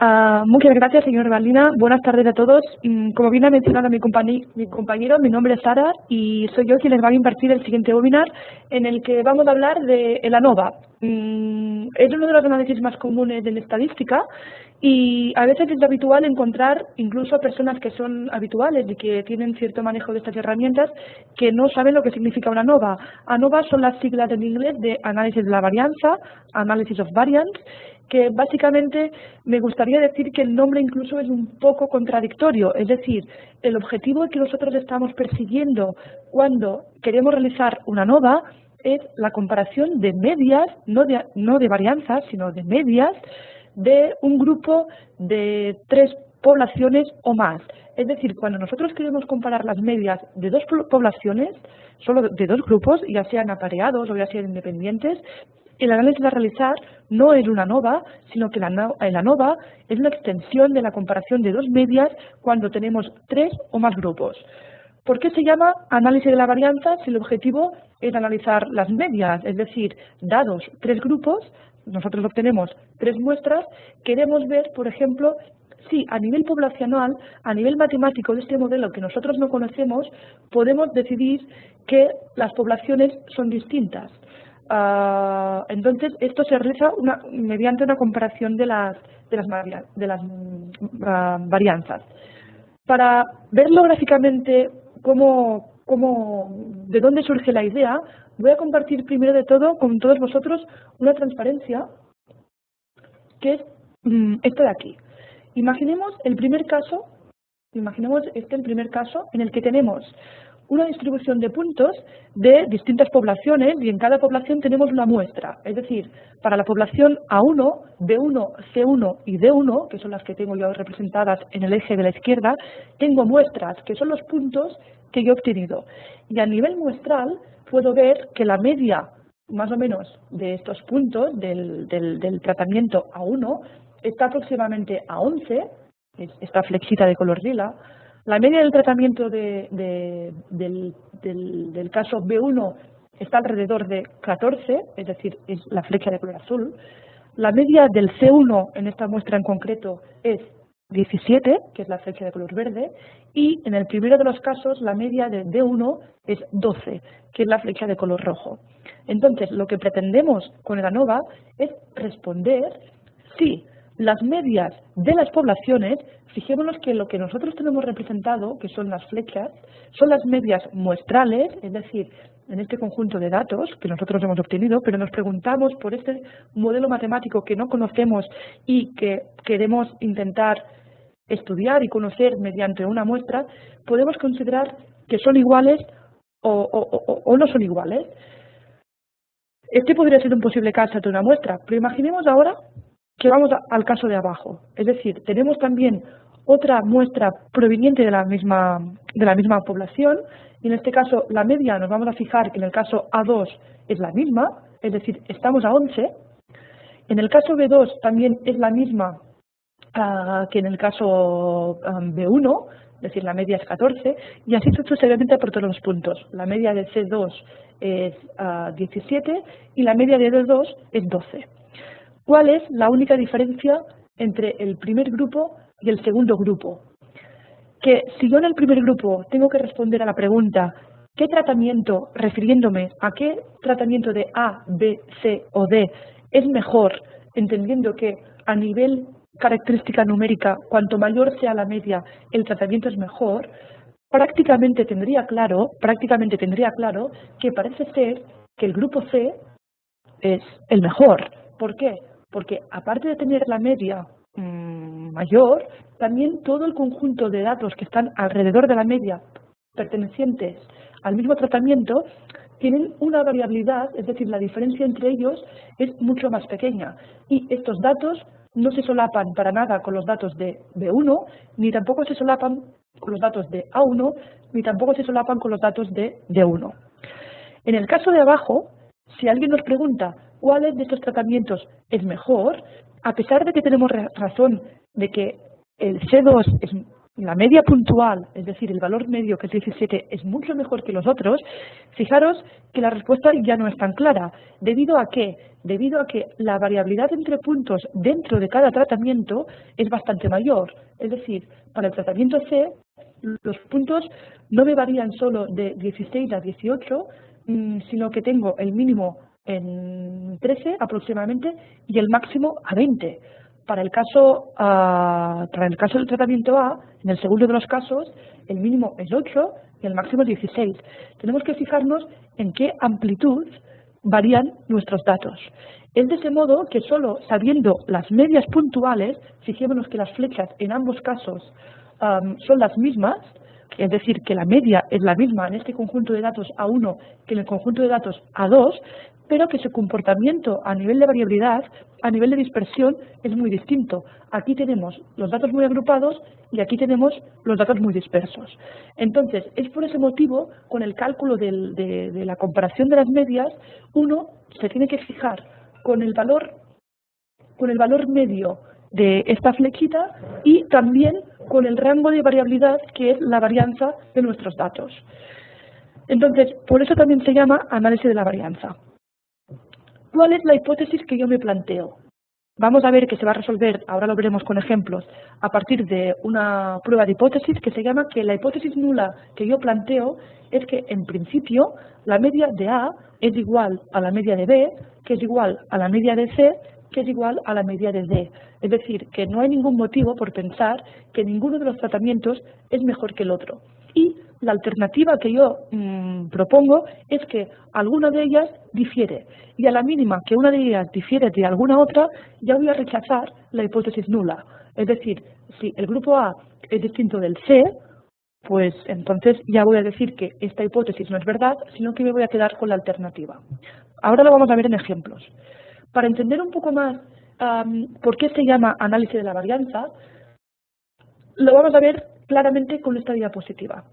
Muchas gracias, señor Balina. Buenas tardes a todos. Como bien ha mencionado mi compañero, mi nombre es Sara y soy yo quien les va a impartir el siguiente webinar en el que vamos a hablar de el ANOVA. Es uno de los análisis más comunes en estadística y a veces es habitual encontrar incluso personas que son habituales y que tienen cierto manejo de estas herramientas que no saben lo que significa una ANOVA. ANOVA son las siglas en inglés de análisis de la varianza, Analysis of Variance, que básicamente me gustaría decir que el nombre incluso es un poco contradictorio, es decir, el objetivo que nosotros estamos persiguiendo cuando queremos realizar una ANOVA es la comparación de medias, no de varianzas, sino de medias de un grupo de 3 poblaciones o más. Es decir, cuando nosotros queremos comparar las medias de 2 poblaciones, solo de 2 grupos, ya sean apareados o ya sean independientes, el análisis a realizar no es una ANOVA, sino que la ANOVA es una extensión de la comparación de 2 medias cuando tenemos 3 o más grupos. ¿Por qué se llama análisis de la varianza si el objetivo es analizar las medias? Es decir, dados 3 grupos, nosotros obtenemos 3 muestras, queremos ver, por ejemplo, si a nivel poblacional, a nivel matemático de este modelo que nosotros no conocemos, podemos decidir que las poblaciones son distintas. Entonces, esto se realiza mediante una comparación de las varianzas. Para verlo gráficamente de dónde surge la idea, voy a compartir primero de todo con todos vosotros una transparencia que es esta de aquí. Imaginemos el primer caso en el que tenemos una distribución de puntos de distintas poblaciones y en cada población tenemos una muestra. Es decir, para la población A1, B1, C1 y D1, que son las que tengo yo representadas en el eje de la izquierda, tengo muestras, que son los puntos que yo he obtenido. Y a nivel muestral puedo ver que la media, más o menos, de estos puntos del tratamiento A1 está aproximadamente a 11, esta flechita de color lila. La media del tratamiento del caso B1 está alrededor de 14, es decir, es la flecha de color azul. La media del C1 en esta muestra en concreto es 17, que es la flecha de color verde, y en el primero de los casos la media de D1 es 12, que es la flecha de color rojo. Entonces, lo que pretendemos con el ANOVA es responder si las medias de las poblaciones, fijémonos que lo que nosotros tenemos representado, que son las flechas, son las medias muestrales, es decir, en este conjunto de datos que nosotros hemos obtenido, pero nos preguntamos por este modelo matemático que no conocemos y que queremos intentar estudiar y conocer mediante una muestra, podemos considerar que son iguales o no son iguales. Este podría ser un posible caso de una muestra, pero imaginemos ahora que vamos al caso de abajo. Es decir, tenemos también otra muestra proveniente de la misma población, y en este caso la media nos vamos a fijar que en el caso A2 es la misma, es decir, estamos a 11. En el caso B2 también es la misma que en el caso B1, es decir, la media es 14, y así sucesivamente por todos los puntos. La media de C2 es 17 y la media de D2 es 12. ¿Cuál es la única diferencia entre el primer grupo y el segundo grupo? Que si yo en el primer grupo tengo que responder a la pregunta ¿qué tratamiento, refiriéndome a qué tratamiento de A, B, C o D es mejor, entendiendo que a nivel característica numérica, cuanto mayor sea la media, el tratamiento es mejor, prácticamente tendría claro que parece ser que el grupo C es el mejor. ¿Por qué? Porque aparte de tener la media mayor, también todo el conjunto de datos que están alrededor de la media pertenecientes al mismo tratamiento tienen una variabilidad, es decir, la diferencia entre ellos es mucho más pequeña. Y estos datos no se solapan para nada con los datos de B1, ni tampoco se solapan con los datos de A1, ni tampoco se solapan con los datos de D1. En el caso de abajo, si alguien nos pregunta cuál de estos tratamientos es mejor, a pesar de que tenemos razón de que el C2 la media puntual, es decir, el valor medio que es 17, es mucho mejor que los otros, fijaros que la respuesta ya no es tan clara. ¿Debido a qué? Debido a que la variabilidad entre puntos dentro de cada tratamiento es bastante mayor. Es decir, para el tratamiento C, los puntos no me varían solo de 16 a 18, sino que tengo el mínimo en 13 aproximadamente y el máximo a 20. Para el caso del tratamiento A, en el segundo de los casos, el mínimo es 8 y el máximo es 16. Tenemos que fijarnos en qué amplitud varían nuestros datos. Es de ese modo que solo sabiendo las medias puntuales, fijémonos que las flechas en ambos casos son las mismas, es decir, que la media es la misma en este conjunto de datos A1 que en el conjunto de datos A2, pero que su comportamiento a nivel de variabilidad, a nivel de dispersión, es muy distinto. Aquí tenemos los datos muy agrupados y aquí tenemos los datos muy dispersos. Entonces, es por ese motivo, con el cálculo de la comparación de las medias, uno se tiene que fijar con el valor medio de esta flechita y también con el rango de variabilidad que es la varianza de nuestros datos. Entonces, por eso también se llama análisis de la varianza. ¿Cuál es la hipótesis que yo me planteo? Vamos a ver que se va a resolver, ahora lo veremos con ejemplos, a partir de una prueba de hipótesis que se llama que la hipótesis nula que yo planteo es que en principio la media de A es igual a la media de B, que es igual a la media de C, que es igual a la media de D. Es decir, que no hay ningún motivo por pensar que ninguno de los tratamientos es mejor que el otro. Y la alternativa que yo propongo es que alguna de ellas difiere. Y a la mínima que una de ellas difiere de alguna otra, ya voy a rechazar la hipótesis nula. Es decir, si el grupo A es distinto del C, pues entonces ya voy a decir que esta hipótesis no es verdad, sino que me voy a quedar con la alternativa. Ahora lo vamos a ver en ejemplos. Para entender un poco más por qué se llama análisis de la varianza, lo vamos a ver claramente con esta diapositiva.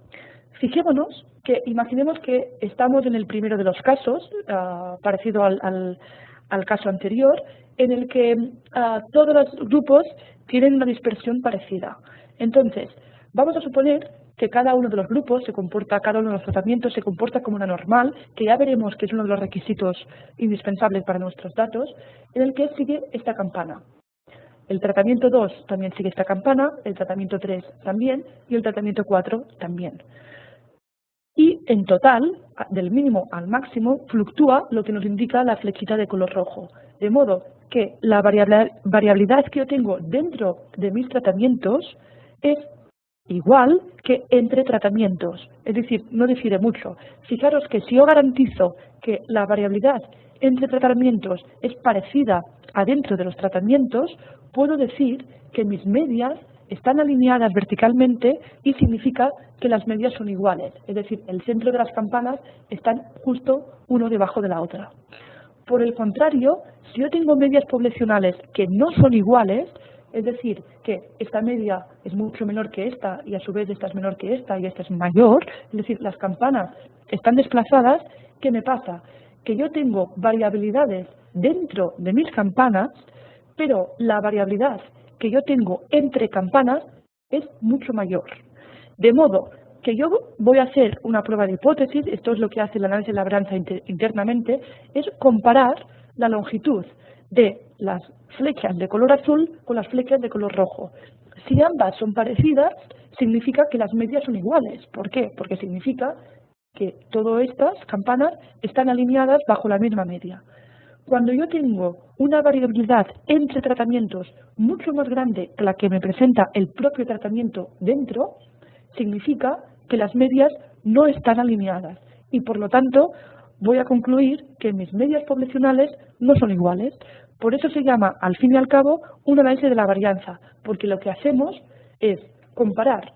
Fijémonos que imaginemos que estamos en el primero de los casos, parecido al caso anterior, en el que todos los grupos tienen una dispersión parecida. Entonces, vamos a suponer que cada uno de los grupos cada uno de los tratamientos se comporta como una normal, que ya veremos que es uno de los requisitos indispensables para nuestros datos, en el que sigue esta campana. El tratamiento 2 también sigue esta campana, el tratamiento 3 también y el tratamiento 4 también. Y en total, del mínimo al máximo, fluctúa lo que nos indica la flechita de color rojo. De modo que la variabilidad que yo tengo dentro de mis tratamientos es igual que entre tratamientos. Es decir, no difiere mucho. Fijaros que si yo garantizo que la variabilidad entre tratamientos es parecida a dentro de los tratamientos, puedo decir que mis medias están alineadas verticalmente y significa que las medias son iguales. Es decir, el centro de las campanas están justo uno debajo de la otra. Por el contrario, si yo tengo medias poblacionales que no son iguales, es decir, que esta media es mucho menor que esta y a su vez esta es menor que esta y esta es mayor, es decir, las campanas están desplazadas, ¿qué me pasa? Que yo tengo variabilidades dentro de mis campanas, pero la variabilidad que yo tengo entre campanas es mucho mayor. De modo que yo voy a hacer una prueba de hipótesis, esto es lo que hace el análisis de la varianza internamente, es comparar la longitud de las flechas de color azul con las flechas de color rojo. Si ambas son parecidas, significa que las medias son iguales. ¿Por qué? Porque significa que todas estas campanas están alineadas bajo la misma media. Cuando yo tengo una variabilidad entre tratamientos mucho más grande que la que me presenta el propio tratamiento dentro, significa que las medias no están alineadas y por lo tanto voy a concluir que mis medias poblacionales no son iguales. Por eso se llama, al fin y al cabo, un análisis de la varianza, porque lo que hacemos es comparar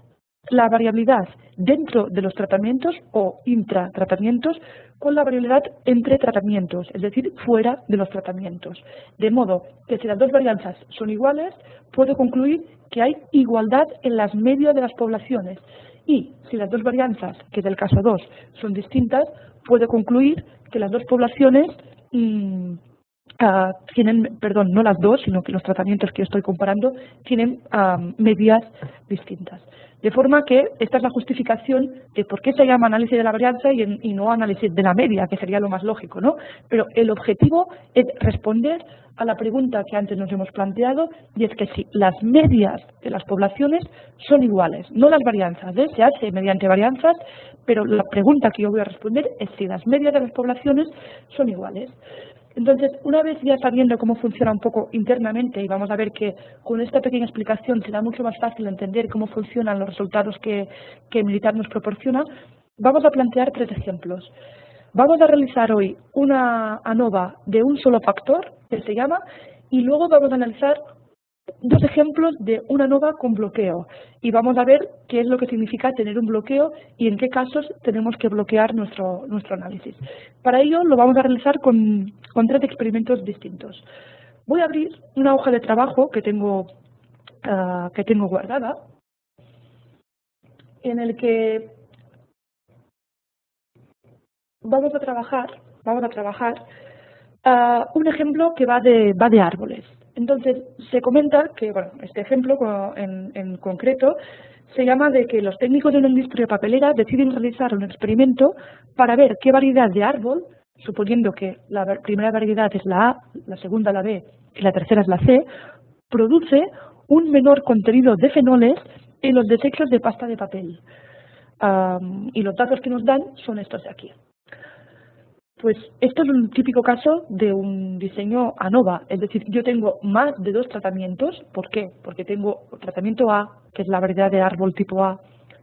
la variabilidad dentro de los tratamientos o intratratamientos con la variabilidad entre tratamientos, es decir, fuera de los tratamientos. De modo que si las dos varianzas son iguales, puedo concluir que hay igualdad en las medias de las poblaciones. Y si las dos varianzas, que es el caso 2, son distintas, puedo concluir que las dos poblaciones tienen, perdón, no las dos, sino que los tratamientos que estoy comparando tienen medias distintas. De forma que esta es la justificación de por qué se llama análisis de la varianza y no análisis de la media, que sería lo más lógico, ¿no? Pero el objetivo es responder a la pregunta que antes nos hemos planteado, y es que si las medias de las poblaciones son iguales, no las varianzas, se hace mediante varianzas, pero la pregunta que yo voy a responder es si las medias de las poblaciones son iguales. Entonces, una vez ya sabiendo cómo funciona un poco internamente, y vamos a ver que con esta pequeña explicación será mucho más fácil entender cómo funcionan los resultados que Militar nos proporciona, vamos a plantear 3 ejemplos. Vamos a realizar hoy una ANOVA de un solo factor, que se llama, y luego vamos a analizar 2 ejemplos de una ANOVA con bloqueo, y vamos a ver qué es lo que significa tener un bloqueo y en qué casos tenemos que bloquear nuestro análisis. Para ello lo vamos a realizar con 3 experimentos distintos. Voy a abrir una hoja de trabajo que tengo guardada, en el que vamos a trabajar un ejemplo que va de árboles. Entonces, se comenta que, bueno, este ejemplo en concreto se llama de que los técnicos de una industria papelera deciden realizar un experimento para ver qué variedad de árbol, suponiendo que la primera variedad es la A, la segunda la B y la tercera es la C, produce un menor contenido de fenoles en los desechos de pasta de papel. Y los datos que nos dan son estos de aquí. Pues esto es un típico caso de un diseño ANOVA, es decir, yo tengo más de 2 tratamientos. ¿Por qué? Porque tengo el tratamiento A, que es la variedad de árbol tipo A,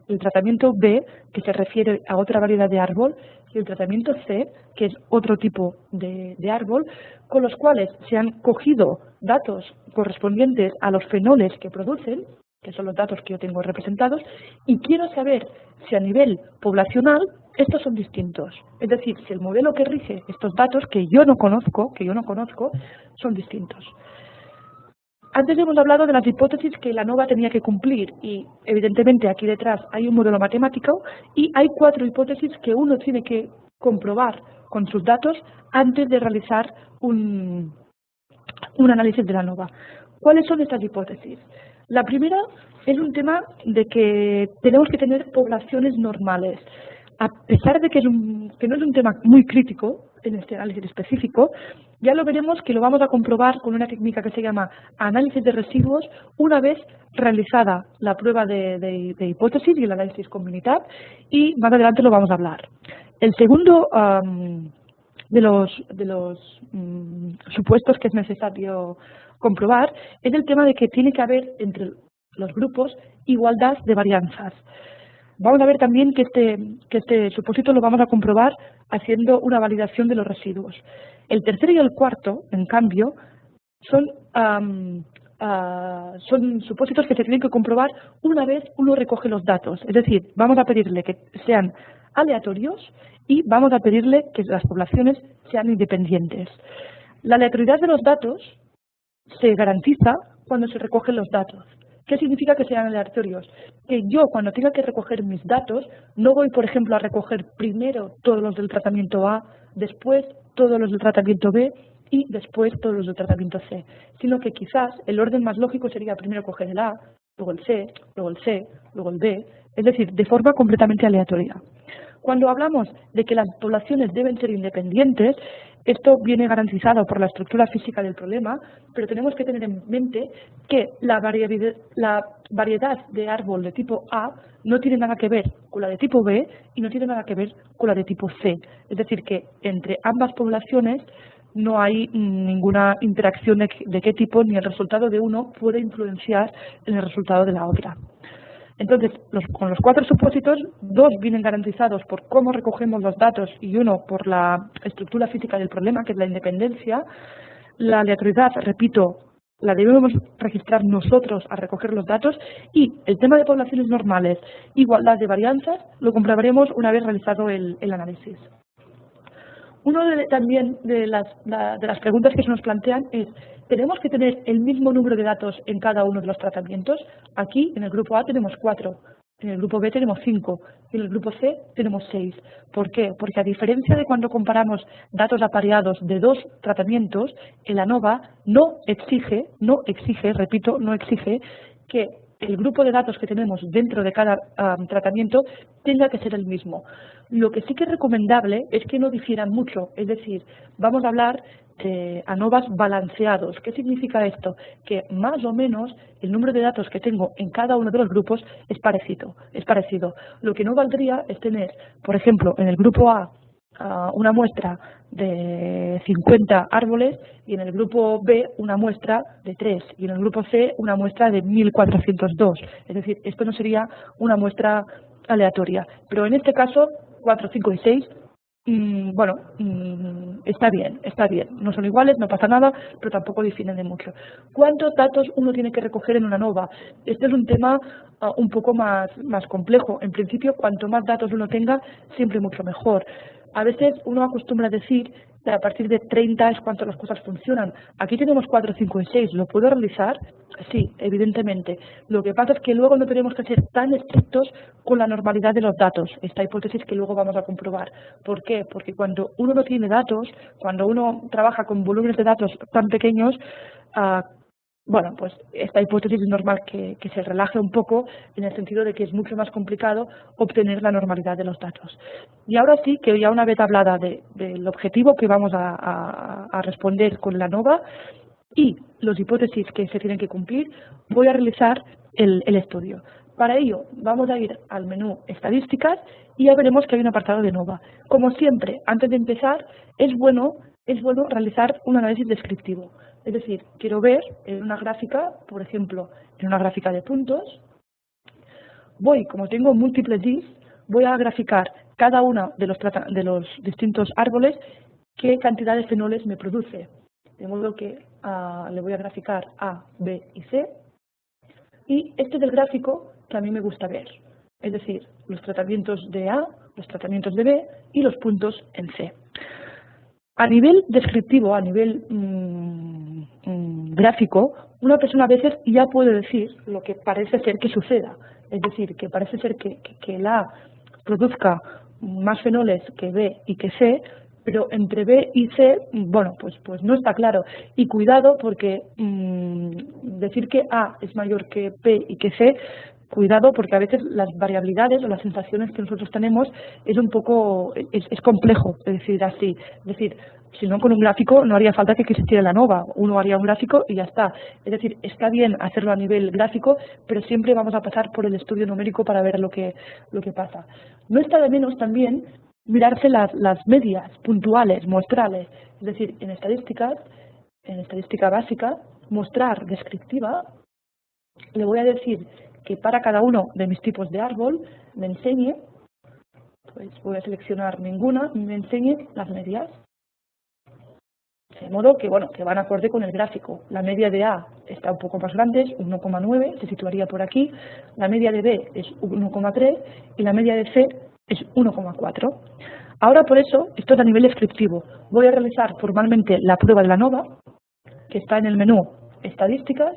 el tratamiento B, que se refiere a otra variedad de árbol, y el tratamiento C, que es otro tipo de árbol, con los cuales se han cogido datos correspondientes a los fenoles que producen, que son los datos que yo tengo representados, y quiero saber si a nivel poblacional estos son distintos. Es decir, si el modelo que rige estos datos que yo no conozco, son distintos. Antes hemos hablado de las hipótesis que la ANOVA tenía que cumplir y, evidentemente, aquí detrás hay un modelo matemático y hay 4 hipótesis que uno tiene que comprobar con sus datos antes de realizar un análisis de la ANOVA. ¿Cuáles son estas hipótesis? La primera es un tema de que tenemos que tener poblaciones normales. A pesar de que no es un tema muy crítico en este análisis específico, ya lo veremos que lo vamos a comprobar con una técnica que se llama análisis de residuos una vez realizada la prueba de hipótesis y el análisis con Militar, y más adelante lo vamos a hablar. El segundo de los supuestos que es necesario comprobar es el tema de que tiene que haber entre los grupos igualdad de varianzas. Vamos a ver también que este supuesto lo vamos a comprobar haciendo una validación de los residuos. El tercero y el cuarto, en cambio, son supuestos que se tienen que comprobar una vez uno recoge los datos. Es decir, vamos a pedirle que sean aleatorios y vamos a pedirle que las poblaciones sean independientes. La aleatoriedad de los datos se garantiza cuando se recogen los datos. ¿Qué significa que sean aleatorios? Que yo, cuando tenga que recoger mis datos, no voy, por ejemplo, a recoger primero todos los del tratamiento A, después todos los del tratamiento B y después todos los del tratamiento C, sino que quizás el orden más lógico sería primero coger el A, luego el C, luego el C, luego el B, es decir, de forma completamente aleatoria. Cuando hablamos de que las poblaciones deben ser independientes, esto viene garantizado por la estructura física del problema, pero tenemos que tener en mente que la variedad de árbol de tipo A no tiene nada que ver con la de tipo B y no tiene nada que ver con la de tipo C. Es decir, que entre ambas poblaciones no hay ninguna interacción de qué tipo, ni el resultado de uno puede influenciar en el resultado de la otra. Entonces, con los 4 supósitos, 2 vienen garantizados por cómo recogemos los datos y uno por la estructura física del problema, que es la independencia. La aleatoriedad, repito, la debemos registrar nosotros al recoger los datos, y el tema de poblaciones normales, igualdad de varianzas, lo comprobaremos una vez realizado el análisis. También de las preguntas que se nos plantean es: ¿tenemos que tener el mismo número de datos en cada uno de los tratamientos? Aquí, en el grupo A, tenemos 4. en el grupo B tenemos 5 y en el grupo C tenemos 6. ¿Por qué? Porque a diferencia de cuando comparamos datos apareados de dos tratamientos, el ANOVA no exige, repito, no exige que el grupo de datos que tenemos dentro de cada tratamiento tenga que ser el mismo. Lo que sí que es recomendable es que no difieran mucho, es decir, vamos a hablar de ANOVAs balanceados. ¿Qué significa esto? Que más o menos el número de datos que tengo en cada uno de los grupos es parecido. Lo que no valdría es tener, por ejemplo, en el grupo A una muestra de 50 árboles y en el grupo B una muestra de 3 y en el grupo C una muestra de 1402. Es decir, esto no sería una muestra aleatoria. Pero en este caso, 4, 5 y 6, está bien. No son iguales, no pasa nada, pero tampoco difieren de mucho. ¿Cuántos datos uno tiene que recoger en una ANOVA? Este es un tema un poco más complejo. En principio, cuanto más datos uno tenga, siempre mucho mejor. A veces uno acostumbra a decir que a partir de 30 es cuando las cosas funcionan. Aquí tenemos 4, 5 y 6. ¿Lo puedo realizar? Sí, evidentemente. Lo que pasa es que luego no tenemos que ser tan estrictos con la normalidad de los datos. Esta hipótesis que luego vamos a comprobar. ¿Por qué? Porque cuando uno no tiene datos, cuando uno trabaja con volúmenes de datos tan pequeños, bueno, pues esta hipótesis es normal que se relaje un poco en el sentido de que es mucho más complicado obtener la normalidad de los datos. Y ahora sí, que ya una vez hablada del objetivo que vamos a responder con la ANOVA y las hipótesis que se tienen que cumplir, voy a realizar el estudio. Para ello, vamos a ir al menú Estadísticas y ya veremos que hay un apartado de ANOVA. Como siempre, antes de empezar, es bueno realizar un análisis descriptivo. Es decir, quiero ver en una gráfica, por ejemplo, en una gráfica de puntos, como tengo múltiples is, voy a graficar cada uno de los distintos árboles qué cantidad de fenoles me produce. De modo que le voy a graficar A, B y C. Y este es el gráfico que a mí me gusta ver. Es decir, los tratamientos de A, los tratamientos de B y los puntos en C. A nivel descriptivo, a nivel gráfico, una persona a veces ya puede decir lo que parece ser que suceda. Es decir, que parece ser que el A produzca más fenoles que B y que C, pero entre B y C, bueno, pues no está claro. Y cuidado porque decir que A es mayor que B y que C, cuidado porque a veces las variabilidades o las sensaciones que nosotros tenemos es un poco, es complejo decir así. Es decir, si no con un gráfico no haría falta que existiera la ANOVA, uno haría un gráfico y ya está. Es decir, está bien hacerlo a nivel gráfico, pero siempre vamos a pasar por el estudio numérico para ver lo que pasa. No está de menos también mirarse las medias puntuales, muestrales, es decir, en estadística básica, mostrar descriptiva, le voy a decir que para cada uno de mis tipos de árbol me enseñe, pues voy a seleccionar ninguna, me enseñe las medias. De modo que, bueno, que van acorde con el gráfico. La media de A está un poco más grande, es 1,9, se situaría por aquí. La media de B es 1,3 y la media de C es 1,4. Ahora, por eso, esto es a nivel descriptivo. Voy a realizar formalmente la prueba de la ANOVA, que está en el menú Estadísticas,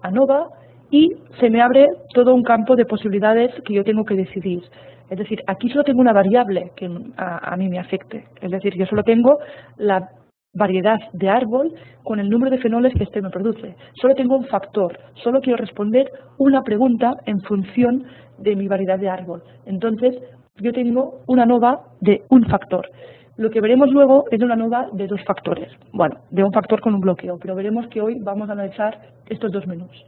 ANOVA, y se me abre todo un campo de posibilidades que yo tengo que decidir. Es decir, aquí solo tengo una variable que a mí me afecte. Es decir, yo solo tengo la variedad de árbol con el número de fenoles que este me produce. Solo tengo un factor, solo quiero responder una pregunta en función de mi variedad de árbol. Entonces, yo tengo una ANOVA de un factor. Lo que veremos luego es una ANOVA de dos factores. Bueno, de un factor con un bloqueo, pero veremos que hoy vamos a analizar estos dos menús.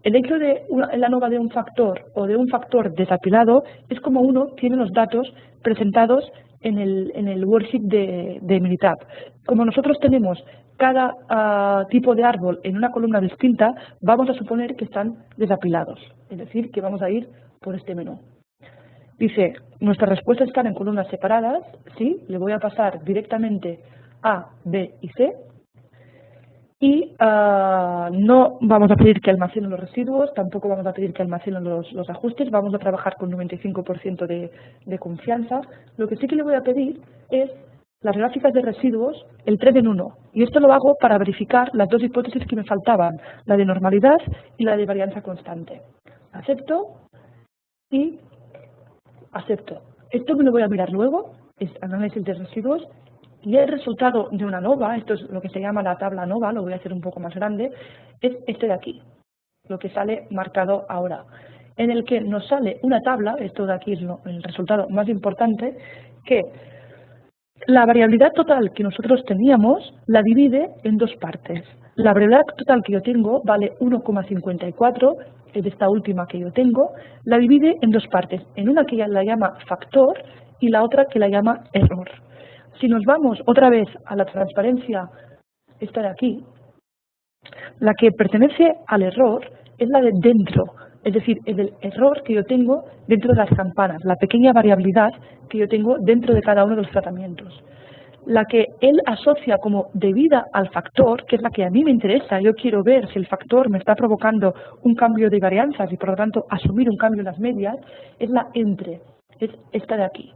El hecho de la ANOVA de un factor o de un factor desapilado es como uno tiene los datos presentados en el worksheet de Minitab. Como nosotros tenemos cada tipo de árbol en una columna distinta, vamos a suponer que están desapilados, es decir, que vamos a ir por este menú. Dice, nuestras respuestas están en columnas separadas, ¿sí? Le voy a pasar directamente A, B y C. Y no vamos a pedir que almacenen los residuos, tampoco vamos a pedir que almacenen los ajustes, vamos a trabajar con 95% de confianza. Lo que sí que le voy a pedir es las gráficas de residuos, el 3 en 1. Y esto lo hago para verificar las dos hipótesis que me faltaban, la de normalidad y la de varianza constante. Acepto y acepto. Esto me lo voy a mirar luego, es análisis de residuos, y el resultado de una ANOVA, esto es lo que se llama la tabla ANOVA, lo voy a hacer un poco más grande, es este de aquí, lo que sale marcado ahora, en el que nos sale una tabla, esto de aquí es el resultado más importante, que la variabilidad total que nosotros teníamos la divide en dos partes. La variabilidad total que yo tengo vale 1,54, es esta última que yo tengo, la divide en dos partes, en una que la llama factor y la otra que la llama error. Si nos vamos otra vez a la transparencia, esta de aquí, la que pertenece al error es la de dentro, es decir, es el error que yo tengo dentro de las campanas, la pequeña variabilidad que yo tengo dentro de cada uno de los tratamientos. La que él asocia como debida al factor, que es la que a mí me interesa, yo quiero ver si el factor me está provocando un cambio de varianzas y por lo tanto asumir un cambio en las medias, es la entre, es esta de aquí.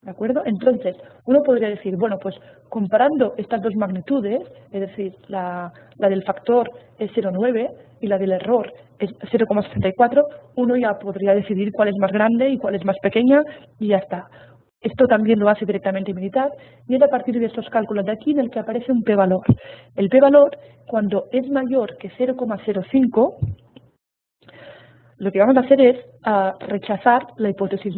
¿De acuerdo? Entonces, uno podría decir, bueno, pues comparando estas dos magnitudes, es decir, la del factor es 0,9 y la del error es 0,64, uno ya podría decidir cuál es más grande y cuál es más pequeña y ya está. Esto también lo hace directamente Minitab y es a partir de estos cálculos de aquí en el que aparece un p-valor. El p-valor, cuando es mayor que 0,05, lo que vamos a hacer es rechazar la hipótesis,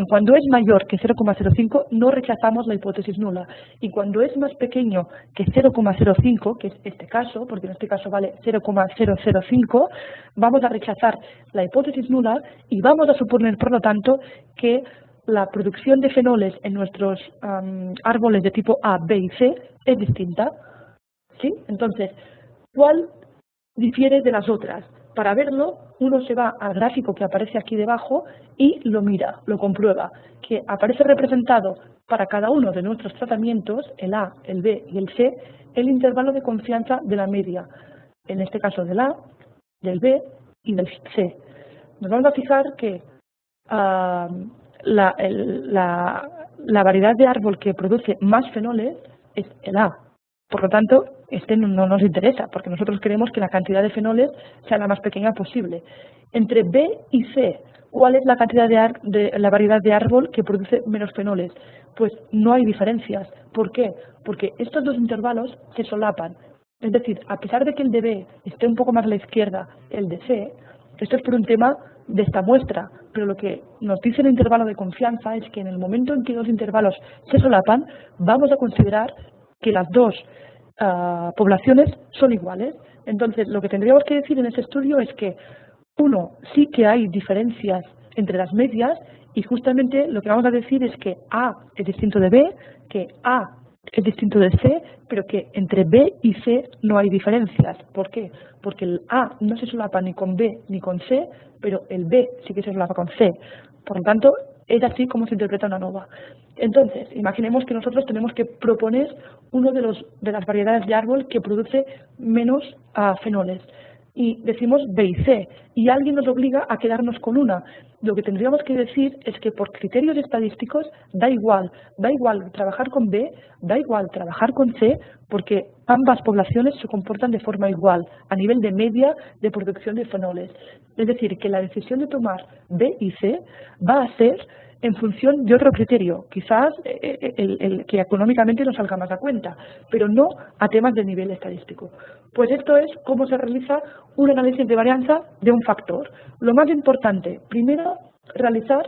cuando es mayor que 0,05 no rechazamos la hipótesis nula y cuando es más pequeño que 0,05, que es este caso, porque en este caso vale 0,005, vamos a rechazar la hipótesis nula y vamos a suponer, por lo tanto, que la producción de fenoles en nuestros árboles de tipo A, B y C es distinta. ¿Sí? Entonces, ¿cuál difiere de las otras? Para verlo, uno se va al gráfico que aparece aquí debajo y lo mira, lo comprueba, que aparece representado para cada uno de nuestros tratamientos, el A, el B y el C, el intervalo de confianza de la media, en este caso del A, del B y del C. Nos vamos a fijar que la variedad de árbol que produce más fenoles es el A. Por lo tanto, este no nos interesa, porque nosotros queremos que la cantidad de fenoles sea la más pequeña posible. Entre B y C, ¿cuál es la cantidad de la variedad de árbol que produce menos fenoles? Pues no hay diferencias. ¿Por qué? Porque estos dos intervalos se solapan. Es decir, a pesar de que el de B esté un poco más a la izquierda, el de C, esto es por un tema de esta muestra, pero lo que nos dice el intervalo de confianza es que en el momento en que los intervalos se solapan, vamos a considerar que las dos poblaciones son iguales. Entonces, lo que tendríamos que decir en este estudio es que, uno, sí que hay diferencias entre las medias y justamente lo que vamos a decir es que A es distinto de B, que A es distinto de C, pero que entre B y C no hay diferencias. ¿Por qué? Porque el A no se solapa ni con B ni con C, pero el B sí que se solapa con C. Por lo tanto, es así como se interpreta una ANOVA. Entonces, imaginemos que nosotros tenemos que proponer uno de las variedades de árbol que produce menos fenoles. Y decimos B y C, y alguien nos obliga a quedarnos con una. Lo que tendríamos que decir es que por criterios estadísticos da igual trabajar con B, da igual trabajar con C, porque ambas poblaciones se comportan de forma igual, a nivel de media de producción de fenoles. Es decir, que la decisión de tomar B y C va a ser en función de otro criterio, quizás el que económicamente nos salga más a cuenta, pero no a temas de nivel estadístico. Pues esto es cómo se realiza un análisis de varianza de un factor. Lo más importante, primero, realizar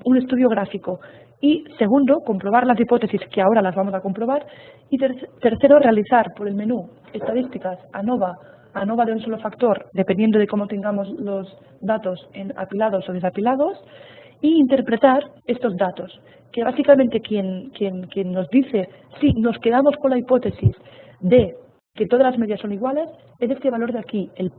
un estudio gráfico y segundo, comprobar las hipótesis que ahora las vamos a comprobar y tercero, realizar por el menú estadísticas ANOVA de un solo factor, dependiendo de cómo tengamos los datos en apilados o desapilados, y interpretar estos datos, que básicamente quien nos dice si nos quedamos con la hipótesis de que todas las medias son iguales, es este valor de aquí, el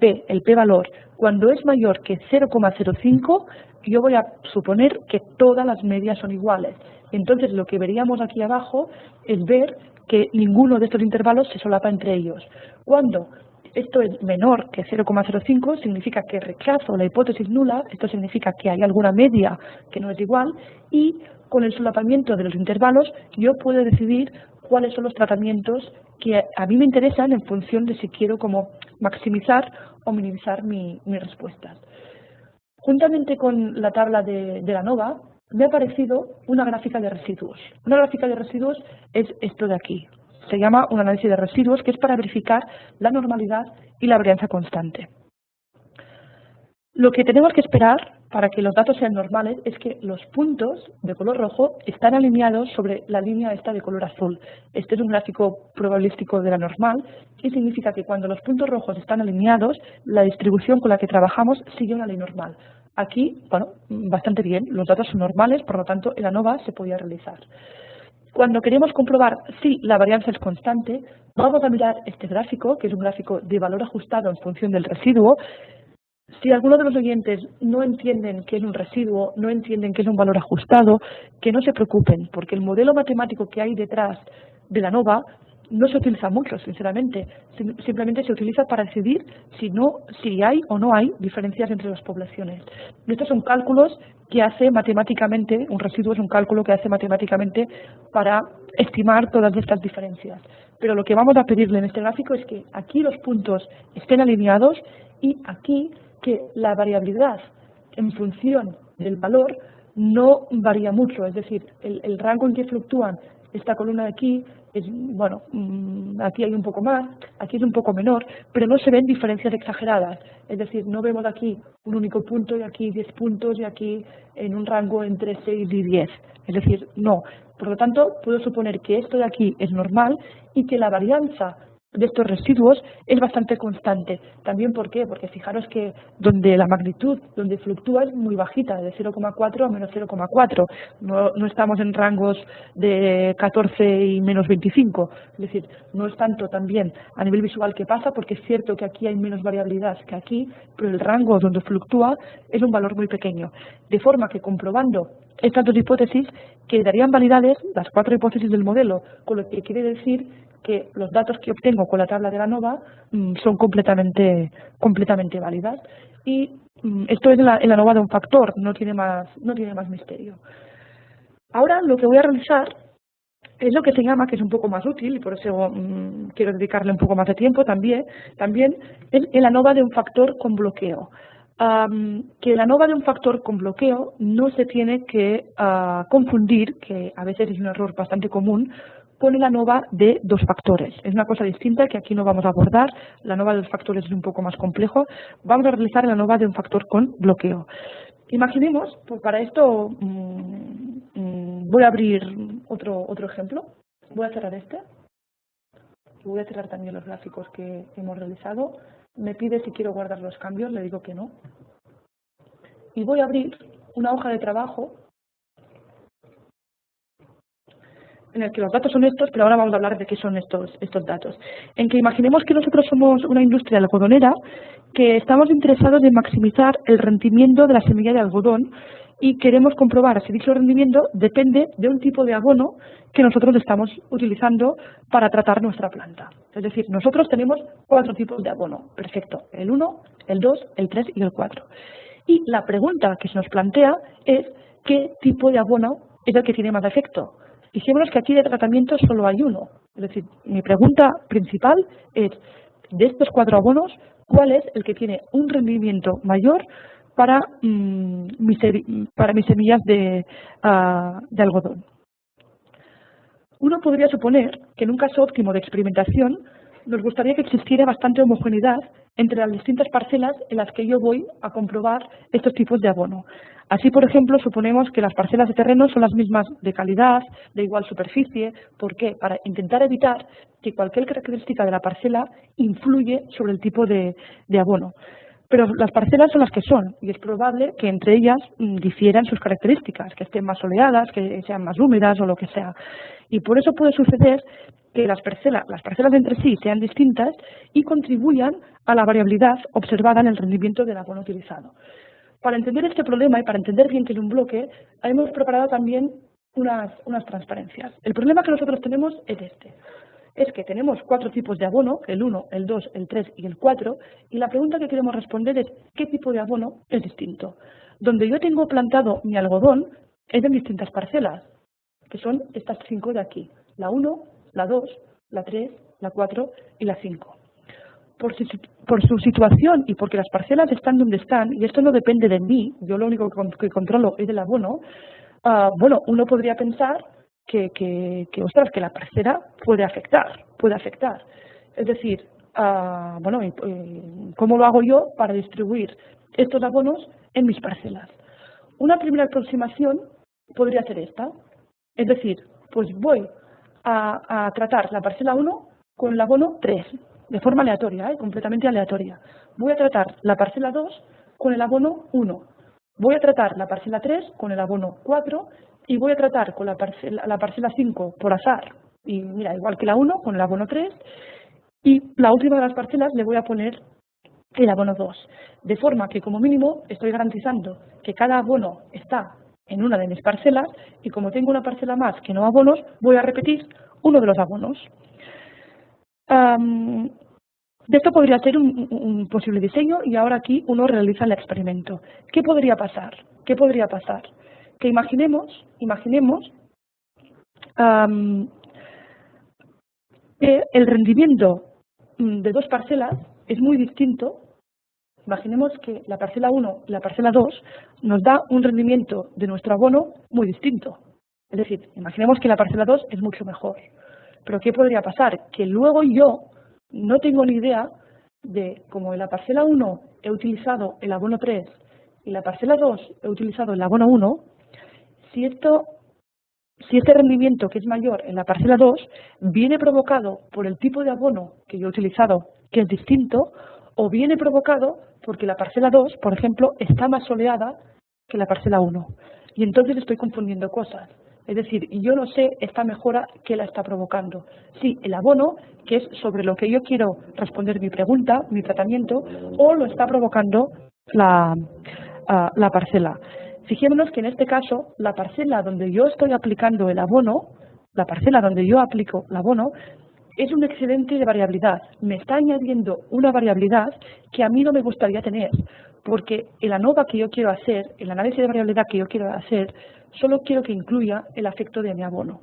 p-valor. Cuando es mayor que 0,05, yo voy a suponer que todas las medias son iguales. Entonces lo que veríamos aquí abajo es ver que ninguno de estos intervalos se solapa entre ellos. Cuando esto es menor que 0,05, significa que rechazo la hipótesis nula, esto significa que hay alguna media que no es igual, y con el solapamiento de los intervalos yo puedo decidir cuáles son los tratamientos que a mí me interesan en función de si quiero como maximizar o minimizar mis respuestas. Juntamente con la tabla de la ANOVA, me ha aparecido una gráfica de residuos. Una gráfica de residuos es esto de aquí. Se llama un análisis de residuos, que es para verificar la normalidad y la varianza constante. Lo que tenemos que esperar para que los datos sean normales es que los puntos de color rojo están alineados sobre la línea esta de color azul. Este es un gráfico probabilístico de la normal, y significa que cuando los puntos rojos están alineados, la distribución con la que trabajamos sigue una ley normal. Aquí, bueno, bastante bien, los datos son normales, por lo tanto el ANOVA se podía realizar. Cuando queremos comprobar si la varianza es constante, vamos a mirar este gráfico, que es un gráfico de valor ajustado en función del residuo. Si algunos de los oyentes no entienden qué es un residuo, no entienden qué es un valor ajustado, que no se preocupen, porque el modelo matemático que hay detrás de la ANOVA no se utiliza mucho, sinceramente. Simplemente se utiliza para decidir si hay o no hay diferencias entre las poblaciones. Y estos son cálculos que hace matemáticamente, un residuo es un cálculo que hace matemáticamente para estimar todas estas diferencias. Pero lo que vamos a pedirle en este gráfico es que aquí los puntos estén alineados y aquí que la variabilidad en función del valor no varía mucho, es decir, el rango en que fluctúan esta columna de aquí, bueno, aquí hay un poco más, aquí es un poco menor, pero no se ven diferencias exageradas, es decir, no vemos aquí un único punto y aquí 10 puntos y aquí en un rango entre 6 y 10, es decir, no. Por lo tanto, puedo suponer que esto de aquí es normal y que la varianza de estos residuos es bastante constante. También, ¿por qué? Porque fijaros que donde la magnitud, donde fluctúa es muy bajita, de 0,4 a menos 0,4. No estamos en rangos de 14 y menos 25. Es decir, no es tanto también a nivel visual que pasa, porque es cierto que aquí hay menos variabilidad que aquí, pero el rango donde fluctúa es un valor muy pequeño. De forma que comprobando estas dos hipótesis quedarían validadas las 4 hipótesis del modelo, con lo que quiere decir que los datos que obtengo con la tabla de la ANOVA son completamente válidas. Y esto es el ANOVA de un factor, no tiene más misterio. Ahora lo que voy a realizar es lo que se llama, que es un poco más útil, y por eso quiero dedicarle un poco más de tiempo también es el ANOVA de un factor con bloqueo. Que el ANOVA de un factor con bloqueo no se tiene que confundir, que a veces es un error bastante común, con el ANOVA de dos factores. Es una cosa distinta que aquí no vamos a abordar. El ANOVA de dos factores es un poco más complejo. Vamos a realizar el ANOVA de un factor con bloqueo. Imaginemos, pues para esto voy a abrir otro ejemplo. Voy a cerrar este. Voy a cerrar también los gráficos que hemos realizado. Me pide si quiero guardar los cambios, le digo que no. Y voy a abrir una hoja de trabajo en el que los datos son estos, pero ahora vamos a hablar de qué son estos datos. En que imaginemos que nosotros somos una industria algodonera que estamos interesados en maximizar el rendimiento de la semilla de algodón y queremos comprobar si dicho rendimiento depende de un tipo de abono que nosotros estamos utilizando para tratar nuestra planta. Es decir, nosotros tenemos 4 tipos de abono. Perfecto. El 1, el 2, el 3 y el 4. Y la pregunta que se nos plantea es ¿qué tipo de abono es el que tiene más efecto? Fijémonos que aquí de tratamiento solo hay uno. Es decir, mi pregunta principal es, de estos 4 abonos, ¿cuál es el que tiene un rendimiento mayor para mis semillas de algodón? Uno podría suponer que en un caso óptimo de experimentación nos gustaría que existiera bastante homogeneidad entre las distintas parcelas en las que yo voy a comprobar estos tipos de abono. Así, por ejemplo, suponemos que las parcelas de terreno son las mismas de calidad, de igual superficie. ¿Por qué? Para intentar evitar que cualquier característica de la parcela influye sobre el tipo de abono. Pero las parcelas son las que son y es probable que entre ellas difieran sus características, que estén más soleadas, que sean más húmedas o lo que sea. Y por eso puede suceder que las parcelas entre sí sean distintas y contribuyan a la variabilidad observada en el rendimiento del abono utilizado. Para entender este problema y para entender bien qué es un bloque, hemos preparado también unas transparencias. El problema que nosotros tenemos es este. Es que tenemos 4 tipos de abono, el 1, el 2, el 3 y el 4, y la pregunta que queremos responder es ¿qué tipo de abono es distinto? Donde yo tengo plantado mi algodón es en distintas parcelas, que son estas 5 de aquí, la 1, la 2, la 3, la 4 y la 5. por su situación y porque las parcelas están donde están, y esto no depende de mí, yo lo único que controlo es el abono, bueno, uno podría pensar ostras, que la parcela puede afectar. Es decir, bueno, ¿cómo lo hago yo para distribuir estos abonos en mis parcelas? Una primera aproximación podría ser esta, es decir, pues voy a tratar la parcela 1 con el abono 3, de forma aleatoria, completamente aleatoria. Voy a tratar la parcela 2 con el abono 1. Voy a tratar la parcela 3 con el abono 4 y voy a tratar con la parcela 5 por azar. Y mira, igual que la 1 con el abono 3. Y la última de las parcelas le voy a poner el abono 2. De forma que como mínimo estoy garantizando que cada abono está en una de mis parcelas y como tengo una parcela más que no abonos, voy a repetir uno de los abonos. De esto podría ser un posible diseño y ahora aquí uno realiza el experimento. ¿Qué podría pasar? Que imaginemos que el rendimiento de dos parcelas es muy distinto. Imaginemos que la parcela 1 y la parcela 2 nos da un rendimiento de nuestro abono muy distinto. Es decir, imaginemos que la parcela 2 es mucho mejor. Pero ¿qué podría pasar? Que luego yo no tengo ni idea de, como en la parcela 1 he utilizado el abono 3 y la parcela 2 he utilizado el abono 1, si este rendimiento que es mayor en la parcela 2 viene provocado por el tipo de abono que yo he utilizado, que es distinto, o viene provocado porque la parcela 2, por ejemplo, está más soleada que la parcela 1. Y entonces estoy confundiendo cosas. Es decir, yo no sé esta mejora que la está provocando. Sí, el abono, que es sobre lo que yo quiero responder mi pregunta, mi tratamiento, o lo está provocando la parcela. Fijémonos que en este caso, la parcela donde yo estoy aplicando el abono, la parcela donde yo aplico el abono, es un excedente de variabilidad. Me está añadiendo una variabilidad que a mí no me gustaría tener, porque el ANOVA que yo quiero hacer, el análisis de variabilidad que yo quiero hacer, solo quiero que incluya el afecto de mi abono.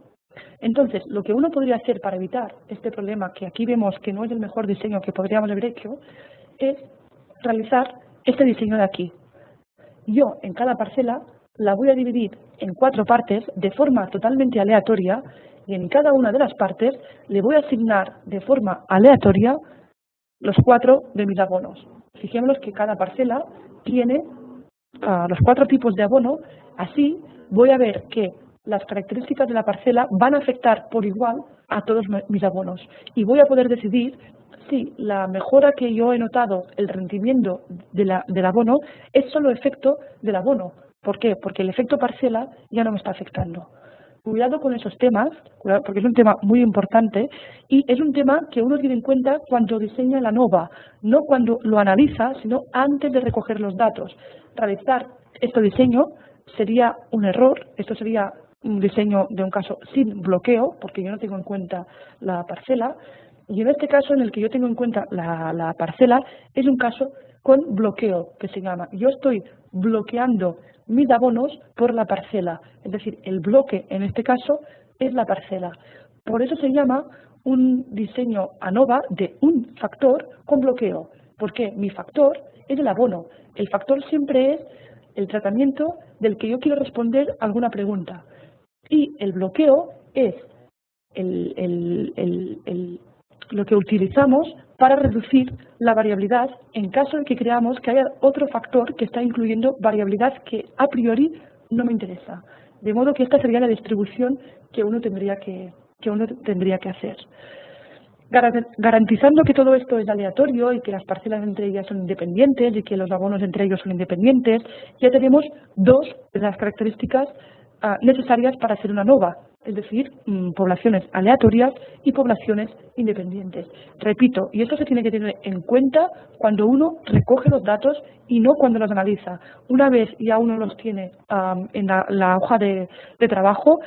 Entonces, lo que uno podría hacer para evitar este problema, que aquí vemos que no es el mejor diseño que podríamos haber hecho, es realizar este diseño de aquí. Yo en cada parcela la voy a dividir en 4 partes de forma totalmente aleatoria y en cada una de las partes le voy a asignar de forma aleatoria los 4 de mis abonos. Fijémonos que cada parcela tiene los 4 tipos de abono, así voy a ver que las características de la parcela van a afectar por igual a todos mis abonos y voy a poder decidir si la mejora que yo he notado, el rendimiento del abono, es solo efecto del abono. ¿Por qué? Porque el efecto parcela ya no me está afectando. Cuidado con esos temas, porque es un tema muy importante y es un tema que uno tiene en cuenta cuando diseña la ANOVA, no cuando lo analiza, sino antes de recoger los datos. Realizar este diseño sería un error, esto sería un diseño de un caso sin bloqueo, porque yo no tengo en cuenta la parcela, y en este caso en el que yo tengo en cuenta la parcela, es un caso con bloqueo, que se llama. Yo estoy bloqueando mis abonos por la parcela, es decir, el bloque en este caso es la parcela. Por eso se llama un diseño ANOVA de un factor con bloqueo, porque mi factor es el abono. El factor siempre es el tratamiento del que yo quiero responder alguna pregunta. Y el bloqueo es lo que utilizamos para reducir la variabilidad en caso de que creamos que haya otro factor que está incluyendo variabilidad que a priori no me interesa. De modo que esta sería la distribución que uno tendría que hacer. Garantizando que todo esto es aleatorio y que las parcelas entre ellas son independientes y que los abonos entre ellos son independientes, ya tenemos 2 de las características necesarias para hacer una ANOVA, es decir, poblaciones aleatorias y poblaciones independientes. Repito, y esto se tiene que tener en cuenta cuando uno recoge los datos y no cuando los analiza. Una vez ya uno los tiene en la hoja de trabajo,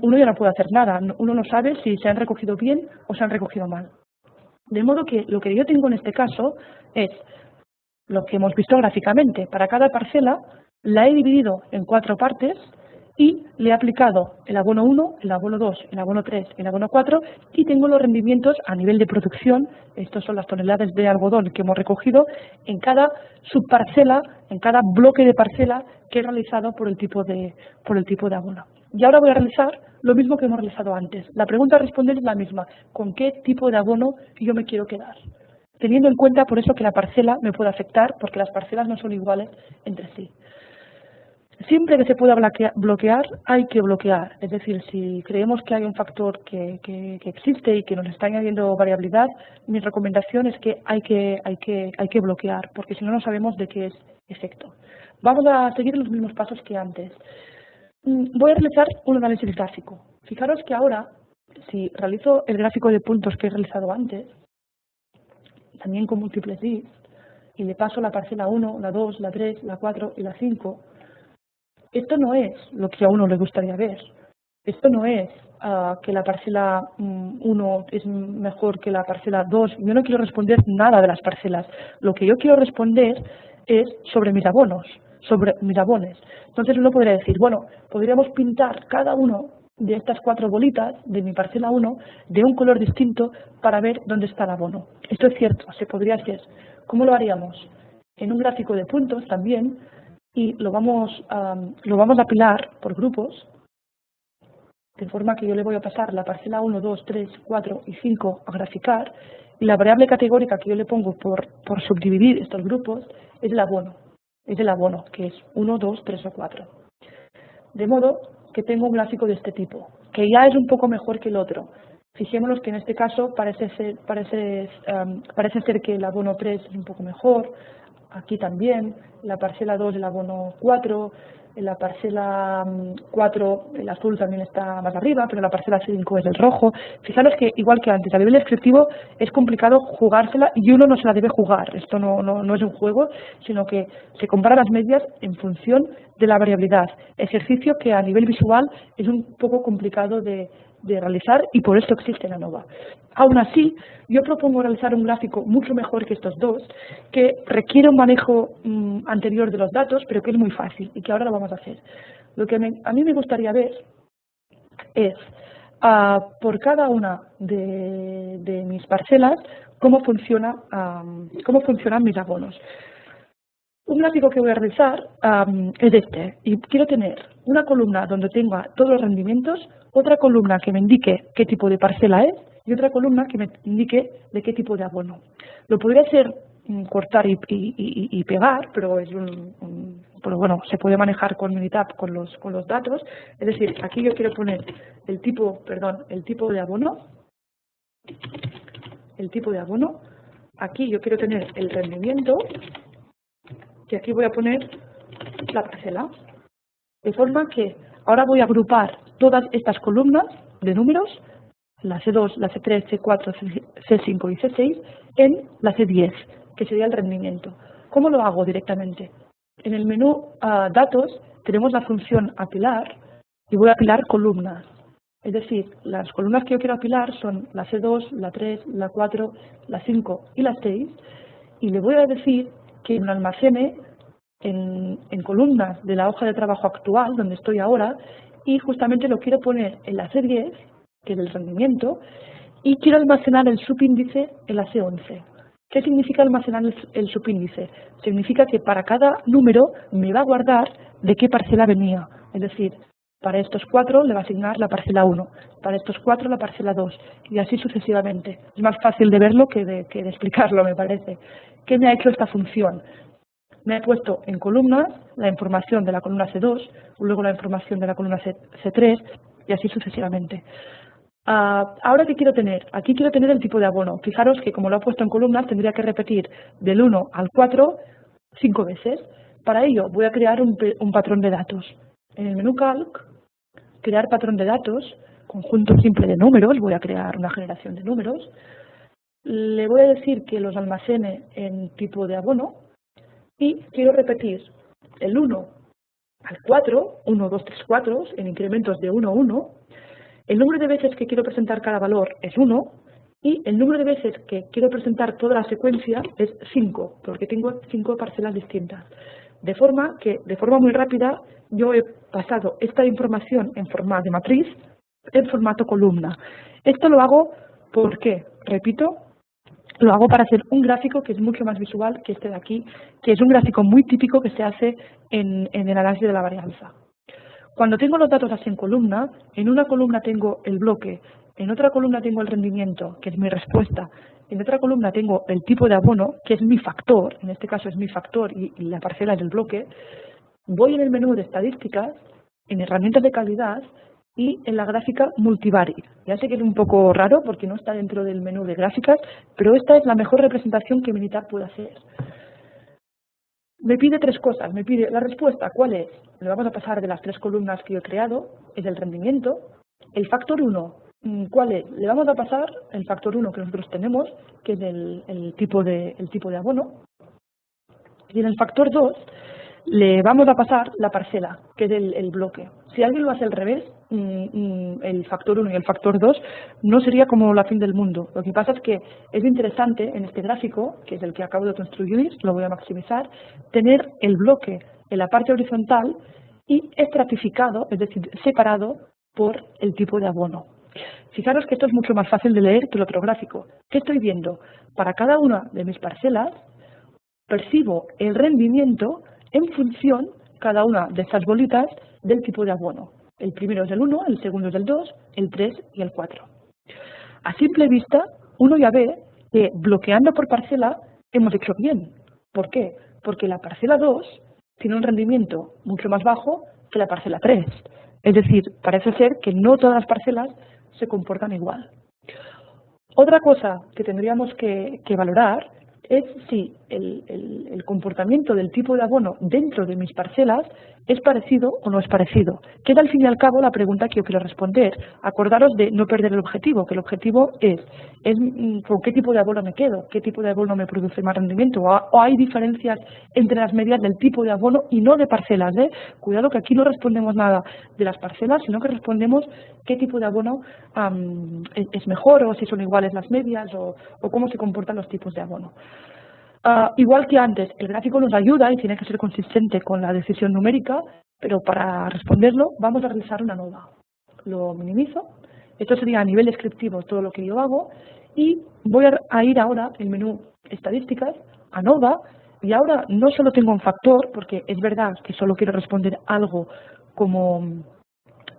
uno ya no puede hacer nada, uno no sabe si se han recogido bien o se han recogido mal. De modo que lo que yo tengo en este caso es lo que hemos visto gráficamente. Para cada parcela la he dividido en 4 partes y le he aplicado el abono 1, el abono 2, el abono 3, el abono 4 y tengo los rendimientos a nivel de producción. Estos son las toneladas de algodón que hemos recogido en cada subparcela, en cada bloque de parcela que he realizado por el tipo de abono. Y ahora voy a realizar lo mismo que hemos realizado antes. La pregunta a responder es la misma. ¿Con qué tipo de abono yo me quiero quedar? Teniendo en cuenta por eso que la parcela me puede afectar, porque las parcelas no son iguales entre sí. Siempre que se pueda bloquear, hay que bloquear. Es decir, si creemos que hay un factor que existe y que nos está añadiendo variabilidad, mi recomendación es que hay que bloquear, porque si no, no sabemos de qué es efecto. Vamos a seguir los mismos pasos que antes. Voy a realizar un análisis gráfico. Fijaros que ahora, si realizo el gráfico de puntos que he realizado antes, también con múltiples if, y le paso la parcela 1, la 2, la 3, la 4 y la 5, esto no es lo que a uno le gustaría ver. Esto no es que la parcela 1 es mejor que la parcela 2. Yo no quiero responder nada de las parcelas. Lo que yo quiero responder es sobre mis abonos, sobre mis abones. Entonces uno podría decir, bueno, podríamos pintar cada uno de estas 4 bolitas de mi parcela 1 de un color distinto para ver dónde está el abono. Esto es cierto, se podría hacer. ¿Cómo lo haríamos? En un gráfico de puntos también, y lo vamos a apilar por grupos, de forma que yo le voy a pasar la parcela 1, 2, 3, 4 y 5 a graficar, y la variable categórica que yo le pongo por subdividir estos grupos es el abono, que es 1, 2, 3 o 4. De modo que tengo un gráfico de este tipo, que ya es un poco mejor que el otro. Fijémonos que en este caso parece ser que el abono 3 es un poco mejor, aquí también, la parcela 2 el abono 4, en la parcela 4 el azul también está más arriba, pero la parcela 5 es el rojo. Fijaros que igual que antes, a nivel descriptivo es complicado jugársela y uno no se la debe jugar. Esto no es un juego, sino que se compara las medias en función de la variabilidad. Ejercicio que a nivel visual es un poco complicado de realizar y por esto existe la ANOVA. Aún así, yo propongo realizar un gráfico mucho mejor que estos dos, que requiere un manejo anterior de los datos, pero que es muy fácil y que ahora lo vamos a hacer. Lo que a mí me gustaría ver es, por cada una de mis parcelas, cómo funcionan mis abonos. Un gráfico que voy a realizar es este, y quiero tener una columna donde tenga todos los rendimientos, otra columna que me indique qué tipo de parcela es y otra columna que me indique de qué tipo de abono. Lo podría hacer cortar y pegar, pero pero bueno, se puede manejar con Minitab con los datos. Es decir, aquí yo quiero poner el tipo de abono, aquí yo quiero tener el rendimiento, y aquí voy a poner la parcela, de forma que ahora voy a agrupar todas estas columnas de números, la C2, la C3, C4, C5 y C6, en la C10, que sería el rendimiento. ¿Cómo lo hago directamente? En el menú Datos tenemos la función apilar y voy a apilar columnas. Es decir, las columnas que yo quiero apilar son la C2, la 3, la 4, la 5 y la 6, y le voy a decir que me almacene en columnas de la hoja de trabajo actual, donde estoy ahora, y justamente lo quiero poner en la C10, que es el rendimiento, y quiero almacenar el subíndice en la C11. ¿Qué significa almacenar el subíndice? Significa que para cada número me va a guardar de qué parcela venía. Es decir, para estos 4 le va a asignar la parcela 1, para estos 4 la parcela 2, y así sucesivamente. Es más fácil de verlo que de explicarlo, me parece. ¿Qué me ha hecho esta función? Me ha puesto en columnas la información de la columna C2, luego la información de la columna C3 y así sucesivamente. Ahora, ¿qué quiero tener? Aquí quiero tener el tipo de abono. Fijaros que como lo he puesto en columnas, tendría que repetir del 1 al 4 5 veces. Para ello voy a crear un patrón de datos. En el menú Calc, crear patrón de datos, conjunto simple de números, voy a crear una generación de números. Le voy a decir que los almacene en tipo de abono. Y quiero repetir el 1 al 4, 1, 2, 3, 4, en incrementos de 1 a 1. El número de veces que quiero presentar cada valor es 1. Y el número de veces que quiero presentar toda la secuencia es 5, porque tengo 5 parcelas distintas. De forma que, de forma muy rápida, yo he pasado esta información en forma de matriz en formato columna. Esto lo hago, ¿por qué? Repito, lo hago para hacer un gráfico que es mucho más visual que este de aquí, que es un gráfico muy típico que se hace en el análisis de la varianza. Cuando tengo los datos así en una columna tengo el bloque, en otra columna tengo el rendimiento, que es mi respuesta, en otra columna tengo el tipo de abono, que es mi factor, en este caso es mi factor y la parcela es el bloque. Voy en el menú de estadísticas, en herramientas de calidad y en la gráfica multivari. Ya sé que es un poco raro porque no está dentro del menú de gráficas, pero esta es la mejor representación que Minitab puede hacer. Me pide tres cosas. Me pide la respuesta, ¿cuál es? Le vamos a pasar de las tres columnas que yo he creado, es el rendimiento. El factor 1, ¿cuál es? Le vamos a pasar el factor 1 que nosotros tenemos, que es el tipo de abono. Y en el factor 2 le vamos a pasar la parcela, que es el bloque. Si alguien lo hace al revés, el factor 1 y el factor 2, no sería como la fin del mundo. Lo que pasa es que es interesante en este gráfico, que es el que acabo de construir, lo voy a maximizar, tener el bloque en la parte horizontal y estratificado, es decir, separado por el tipo de abono. Fijaros que esto es mucho más fácil de leer que el otro gráfico. ¿Qué estoy viendo? Para cada una de mis parcelas, percibo el rendimiento en función, cada una de estas bolitas, del tipo de abono. El primero es el 1, el segundo es el 2, el 3 y el 4. A simple vista, uno ya ve que bloqueando por parcela hemos hecho bien. ¿Por qué? Porque la parcela 2 tiene un rendimiento mucho más bajo que la parcela 3. Es decir, parece ser que no todas las parcelas se comportan igual. Otra cosa que tendríamos que valorar es si el comportamiento del tipo de abono dentro de mis parcelas es parecido o no es parecido. Queda al fin y al cabo la pregunta que yo quiero responder. Acordaros de no perder el objetivo, que el objetivo es con qué tipo de abono me quedo, qué tipo de abono me produce más rendimiento, o hay diferencias entre las medidas del tipo de abono y no de parcelas. Cuidado que aquí no respondemos nada de las parcelas, sino que respondemos qué tipo de abono es mejor, o si son iguales las medias, o cómo se comportan los tipos de abono. Igual que antes, el gráfico nos ayuda y tiene que ser consistente con la decisión numérica, pero para responderlo vamos a realizar una ANOVA. Lo minimizo. Esto sería a nivel descriptivo todo lo que yo hago y voy a ir ahora en menú estadísticas, ANOVA, y ahora no solo tengo un factor, porque es verdad que solo quiero responder algo como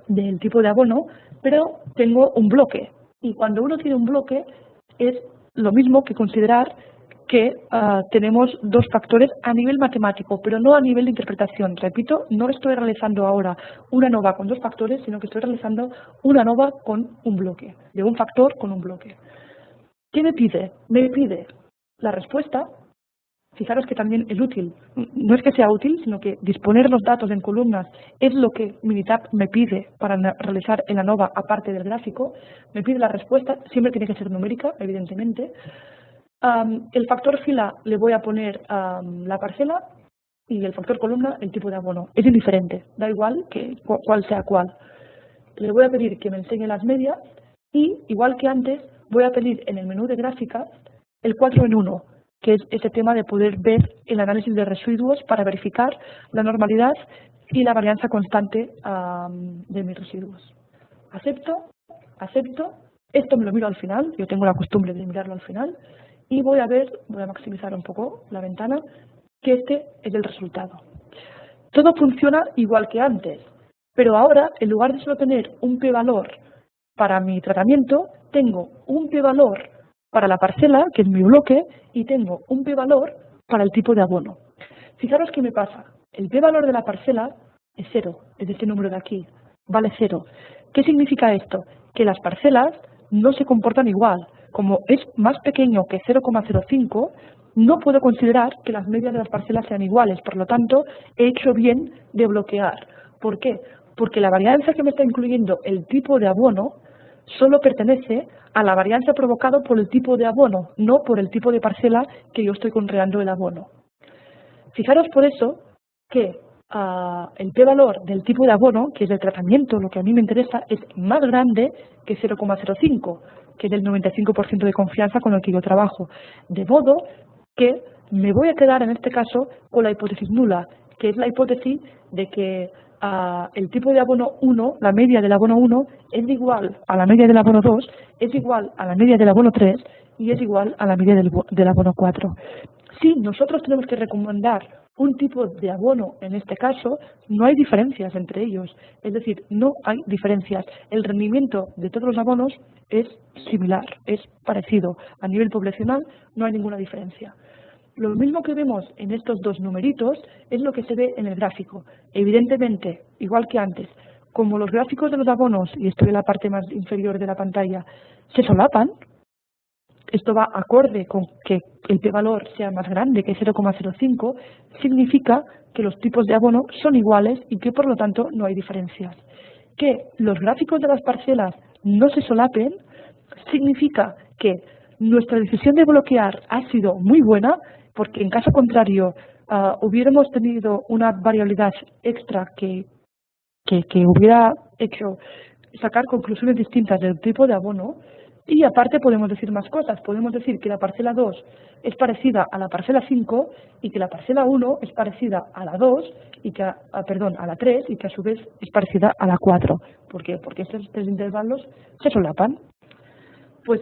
del tipo de abono, pero tengo un bloque. Y cuando uno tiene un bloque es lo mismo que considerar que tenemos dos factores a nivel matemático, pero no a nivel de interpretación. Repito, no estoy realizando ahora una ANOVA con dos factores, sino que estoy realizando una ANOVA con un bloque, de un factor con un bloque. ¿Qué me pide? Me pide la respuesta. Fijaros que también es útil. No es que sea útil, sino que disponer los datos en columnas es lo que Minitab me pide para realizar el ANOVA aparte del gráfico. Me pide la respuesta, siempre tiene que ser numérica, evidentemente. El factor fila le voy a poner la parcela y el factor columna el tipo de abono. Es indiferente, da igual que cuál sea cuál. Le voy a pedir que me enseñe las medias y, igual que antes, voy a pedir en el menú de gráficas el 4 en 1, que es ese tema de poder ver el análisis de residuos para verificar la normalidad y la varianza constante de mis residuos. Acepto, acepto. Esto me lo miro al final, yo tengo la costumbre de mirarlo al final. Y voy a maximizar un poco la ventana, que este es el resultado. Todo funciona igual que antes, pero ahora, en lugar de solo tener un p-valor para mi tratamiento, tengo un p-valor para la parcela, que es mi bloque, y tengo un p-valor para el tipo de abono. Fijaros qué me pasa. El p-valor de la parcela es 0, es este número de aquí, vale 0. ¿Qué significa esto? Que las parcelas no se comportan igual. Como es más pequeño que 0,05, no puedo considerar que las medias de las parcelas sean iguales. Por lo tanto, he hecho bien de bloquear. ¿Por qué? Porque la varianza que me está incluyendo el tipo de abono solo pertenece a la varianza provocada por el tipo de abono, no por el tipo de parcela que yo estoy conreando el abono. Fijaros por eso que el p-valor del tipo de abono, que es el tratamiento, lo que a mí me interesa, es más grande que 0,05, que es el 95% de confianza con el que yo trabajo. De modo que me voy a quedar en este caso con la hipótesis nula, que es la hipótesis de que el tipo de abono 1, la media del abono 1, es igual a la media del abono 2, es igual a la media del abono 3 y es igual a la media del abono 4. Si nosotros tenemos que recomendar un tipo de abono, en este caso, no hay diferencias entre ellos. Es decir, no hay diferencias. El rendimiento de todos los abonos es similar, es parecido. A nivel poblacional no hay ninguna diferencia. Lo mismo que vemos en estos dos numeritos es lo que se ve en el gráfico. Evidentemente, igual que antes, como los gráficos de los abonos, y estoy en la parte más inferior de la pantalla, se solapan, esto va acorde con que el p-valor sea más grande que 0,05, significa que los tipos de abono son iguales y que por lo tanto no hay diferencias. Que los gráficos de las parcelas no se solapen significa que nuestra decisión de bloquear ha sido muy buena, porque en caso contrario hubiéramos tenido una variabilidad extra que hubiera hecho sacar conclusiones distintas del tipo de abono. Y aparte podemos decir más cosas. Podemos decir que la parcela 2 es parecida a la parcela 5 y que la parcela 1 es parecida a la 2 y que, a la 3 y que a su vez es parecida a la 4. ¿Por qué? Porque estos tres intervalos se solapan. Pues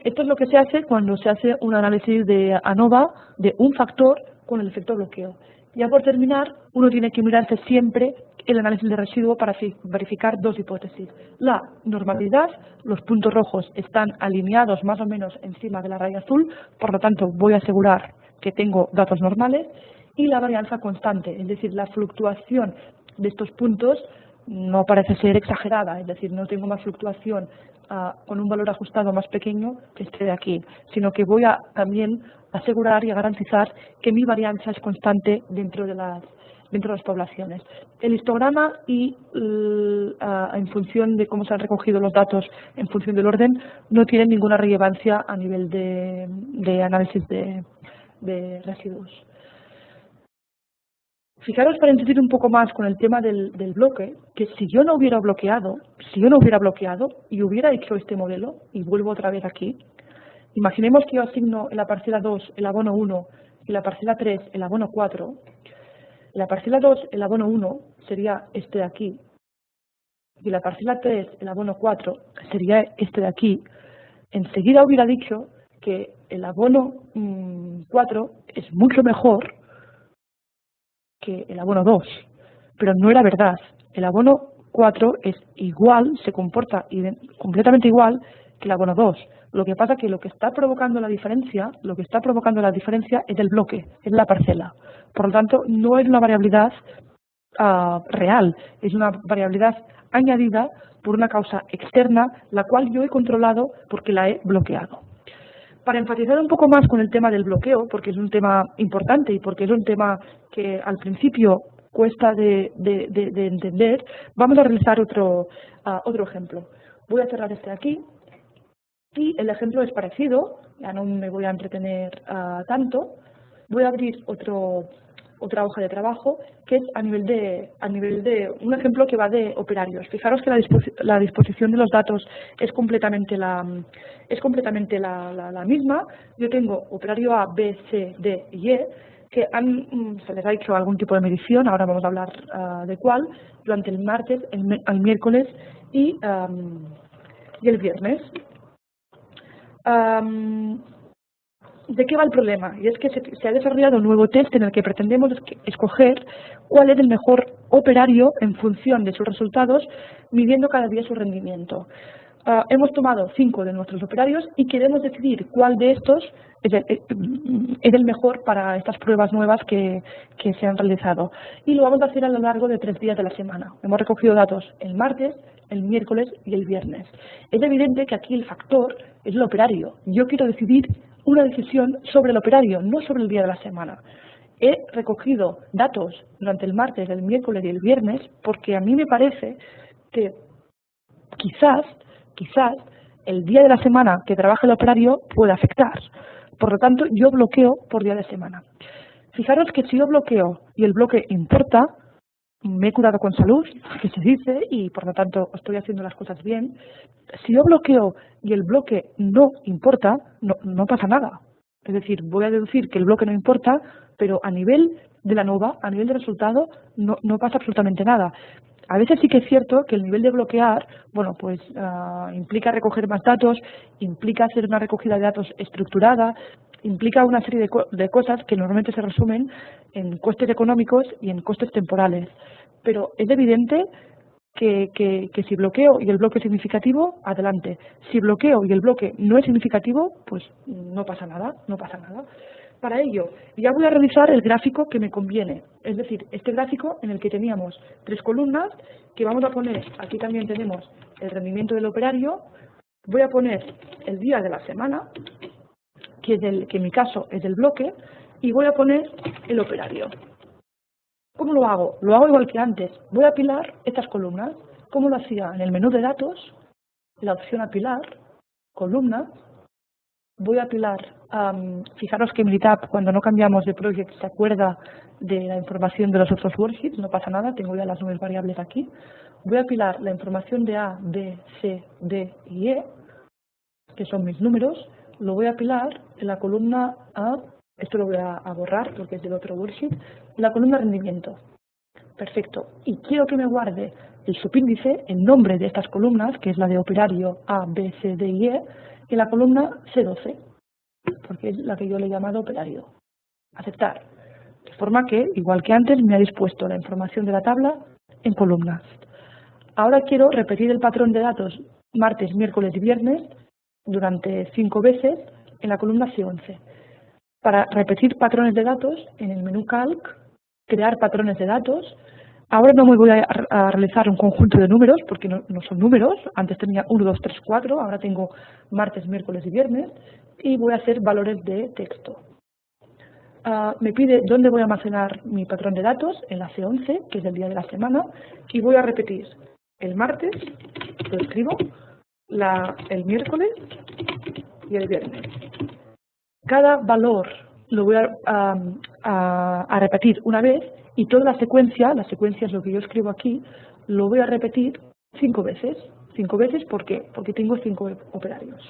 esto es lo que se hace cuando se hace un análisis de ANOVA de un factor con el efecto bloqueo. Ya por terminar, uno tiene que mirarse siempre el análisis de residuo para verificar dos hipótesis. La normalidad, los puntos rojos están alineados más o menos encima de la raya azul, por lo tanto voy a asegurar que tengo datos normales, y la varianza constante, es decir, la fluctuación de estos puntos no parece ser exagerada, es decir, no tengo más fluctuación con un valor ajustado más pequeño que este de aquí, sino que voy a también asegurar y a garantizar que mi varianza es constante dentro de las poblaciones. El histograma y en función de cómo se han recogido los datos en función del orden no tienen ninguna relevancia a nivel de análisis de residuos. Fijaros, para incidir un poco más con el tema del bloque, que si yo no hubiera bloqueado y hubiera hecho este modelo, y vuelvo otra vez aquí, imaginemos que yo asigno en la parcela 2 el abono 1 y la parcela 3 el abono 4. La parcela 2, el abono 1, sería este de aquí, y la parcela 3, el abono 4, sería este de aquí. Enseguida hubiera dicho que el abono 4 es mucho mejor que el abono 2, pero no era verdad. El abono 4 es igual, se comporta completamente igual que el abono 2. Lo que pasa es que lo que está provocando la diferencia es el bloque, es la parcela. Por lo tanto, no es una variabilidad real, es una variabilidad añadida por una causa externa, la cual yo he controlado porque la he bloqueado. Para enfatizar un poco más con el tema del bloqueo, porque es un tema importante y porque es un tema que al principio cuesta de entender, vamos a realizar otro ejemplo. Voy a cerrar este aquí y el ejemplo es parecido, ya no me voy a entretener tanto. Voy a abrir otra hoja de trabajo que es a nivel de un ejemplo que va de operarios. Fijaros que la disposición de los datos es completamente la misma. Yo tengo operario A, B, C, D y E que se les ha hecho algún tipo de medición, ahora vamos a hablar de cuál, durante el martes, el miércoles y el viernes. ¿De qué va el problema? Y es que se ha desarrollado un nuevo test en el que pretendemos escoger cuál es el mejor operario en función de sus resultados, midiendo cada día su rendimiento. Hemos tomado 5 de nuestros operarios y queremos decidir cuál de estos es el mejor para estas pruebas nuevas que se han realizado. Y lo vamos a hacer a lo largo de 3 días de la semana. Hemos recogido datos el martes, el miércoles y el viernes. Es evidente que aquí el factor es el operario. Yo quiero decidir una decisión sobre el operario, no sobre el día de la semana. He recogido datos durante el martes, el miércoles y el viernes porque a mí me parece que quizás el día de la semana que trabaje el operario puede afectar. Por lo tanto, yo bloqueo por día de semana. Fijaros que si yo bloqueo y el bloque importa, me he curado con salud, que se dice, y por lo tanto estoy haciendo las cosas bien. Si yo bloqueo y el bloque no importa, no pasa nada. Es decir, voy a deducir que el bloque no importa, pero a nivel de la ANOVA, a nivel de resultado, no pasa absolutamente nada. A veces sí que es cierto que el nivel de bloquear, bueno, pues implica recoger más datos, implica hacer una recogida de datos estructurada, implica una serie de cosas que normalmente se resumen en costes económicos y en costes temporales. Pero es evidente que si bloqueo y el bloque es significativo, adelante. Si bloqueo y el bloque no es significativo, pues no pasa nada, no pasa nada. Para ello, ya voy a realizar el gráfico que me conviene. Es decir, este gráfico en el que teníamos 3 columnas, que vamos a poner, aquí también tenemos el rendimiento del operario, voy a poner el día de la semana, que en mi caso es el bloque, y voy a poner el operario. ¿Cómo lo hago? Lo hago igual que antes. Voy a apilar estas columnas. ¿Cómo lo hacía? En el menú de datos, la opción apilar, columna. Voy a apilar, fijaros que Militab, cuando no cambiamos de project, se acuerda de la información de los otros worksheets, no pasa nada, tengo ya las nuevas variables aquí. Voy a apilar la información de A, B, C, D y E, que son mis números, lo voy a apilar en la columna A, esto lo voy a borrar porque es del otro worksheet, en la columna rendimiento. Perfecto. Y quiero que me guarde el subíndice, el nombre de estas columnas, que es la de operario A, B, C, D y E, en la columna C12, porque es la que yo le he llamado operario. Aceptar. De forma que, igual que antes, me ha dispuesto la información de la tabla en columnas. Ahora quiero repetir el patrón de datos martes, miércoles y viernes durante 5 veces en la columna C11. Para repetir patrones de datos, en el menú Calc, crear patrones de datos. Ahora no me voy a realizar un conjunto de números, porque no son números. Antes tenía 1, 2, 3, 4, ahora tengo martes, miércoles y viernes. Y voy a hacer valores de texto. Me pide dónde voy a almacenar mi patrón de datos, en la C11, que es el día de la semana. Y voy a repetir el martes, lo escribo, el miércoles y el viernes. Cada valor lo voy a repetir una vez y toda la secuencia es lo que yo escribo aquí, lo voy a repetir 5 veces. 5 veces, ¿por qué? Porque tengo 5 operarios.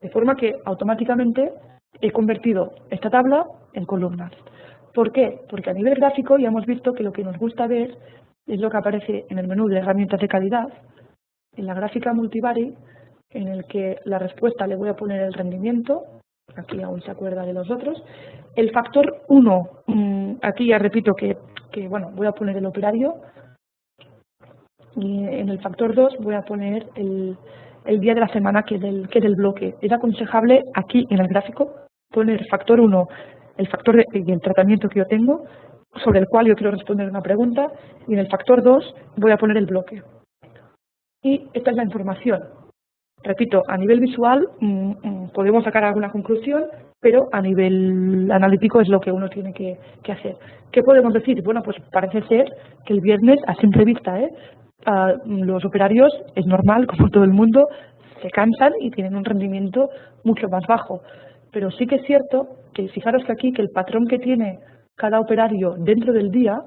De forma que automáticamente he convertido esta tabla en columnas. ¿Por qué? Porque a nivel gráfico ya hemos visto que lo que nos gusta ver es lo que aparece en el menú de herramientas de calidad, en la gráfica multivary, en el que la respuesta le voy a poner el rendimiento, aquí aún se acuerda de los otros. El factor 1, aquí ya repito que bueno, voy a poner el operario, y en el factor 2 voy a poner el día de la semana que es del bloque. Es aconsejable aquí en el gráfico poner factor 1, el factor y el tratamiento que yo tengo, sobre el cual yo quiero responder una pregunta, y en el factor 2 voy a poner el bloque. Y esta es la información. Repito, a nivel visual podemos sacar alguna conclusión, pero a nivel analítico es lo que uno tiene que hacer. ¿Qué podemos decir? Bueno, pues parece ser que el viernes, a simple vista, los operarios, es normal, como todo el mundo, se cansan y tienen un rendimiento mucho más bajo. Pero sí que es cierto que, fijaros que aquí, que el patrón que tiene cada operario dentro del día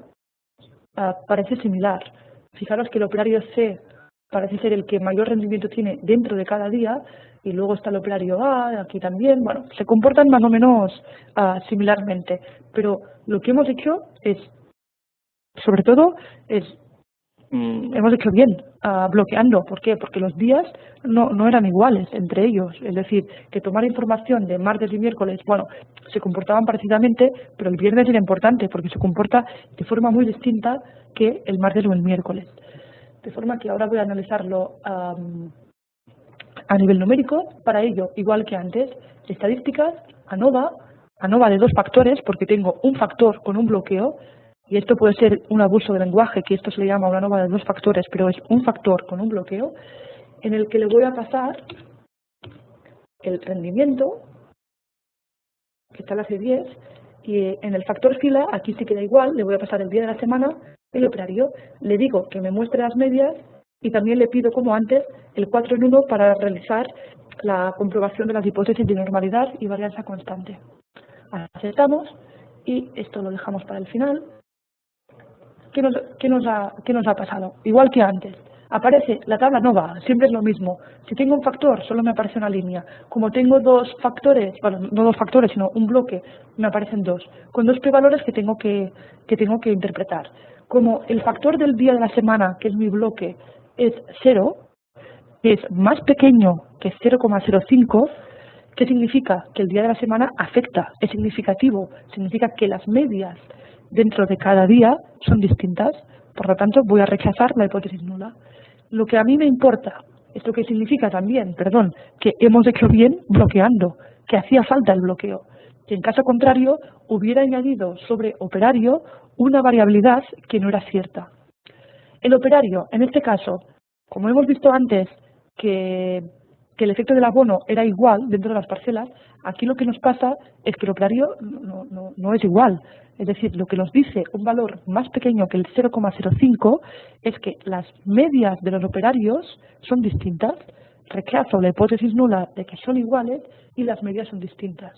parece similar. Fijaros que el operario C parece ser el que mayor rendimiento tiene dentro de cada día, y luego está el operario A, aquí también. Bueno, se comportan más o menos similarmente, pero lo que hemos hecho es, sobre todo, hemos hecho bien bloqueando. ¿Por qué? Porque los días no eran iguales entre ellos. Es decir, que tomar información de martes y miércoles, bueno, se comportaban parecidamente, pero el viernes era importante porque se comporta de forma muy distinta que el martes o el miércoles. De forma que ahora voy a analizarlo a nivel numérico. Para ello, igual que antes, estadísticas, ANOVA de 2 factores, porque tengo un factor con un bloqueo, y esto puede ser un abuso de lenguaje, que esto se le llama una ANOVA de 2 factores, pero es un factor con un bloqueo, en el que le voy a pasar el rendimiento, que está en la C10, y en el factor fila, aquí sí queda igual, le voy a pasar el día de la semana, el operario, le digo que me muestre las medias, y también le pido, como antes, el 4 en 1 para realizar la comprobación de las hipótesis de normalidad y varianza constante. Aceptamos, y esto lo dejamos para el final. ¿Qué nos ha pasado? Igual que antes. aparece la tabla nova, siempre es lo mismo. Si tengo un factor, solo me aparece una línea. Como tengo dos factores, bueno, no dos factores, sino un bloque, me aparecen dos, con dos prevalores que tengo que interpretar. Como el factor del día de la semana, que es mi bloque, es 0, que es más pequeño que 0,05, ¿qué significa? Que el día de la semana afecta, es significativo, significa que las medias dentro de cada día son distintas, por lo tanto voy a rechazar la hipótesis nula. Lo que a mí me importa, esto que significa también, perdón, que hemos hecho bien bloqueando, que hacía falta el bloqueo, que en caso contrario hubiera añadido sobre operario una variabilidad que no era cierta. El operario, en este caso, como hemos visto antes que el efecto del abono era igual dentro de las parcelas, aquí lo que nos pasa es que el operario no es igual. Es decir, lo que nos dice un valor más pequeño que el 0,05 es que las medias de los operarios son distintas. Rechazo la hipótesis nula de que son iguales y las medias son distintas.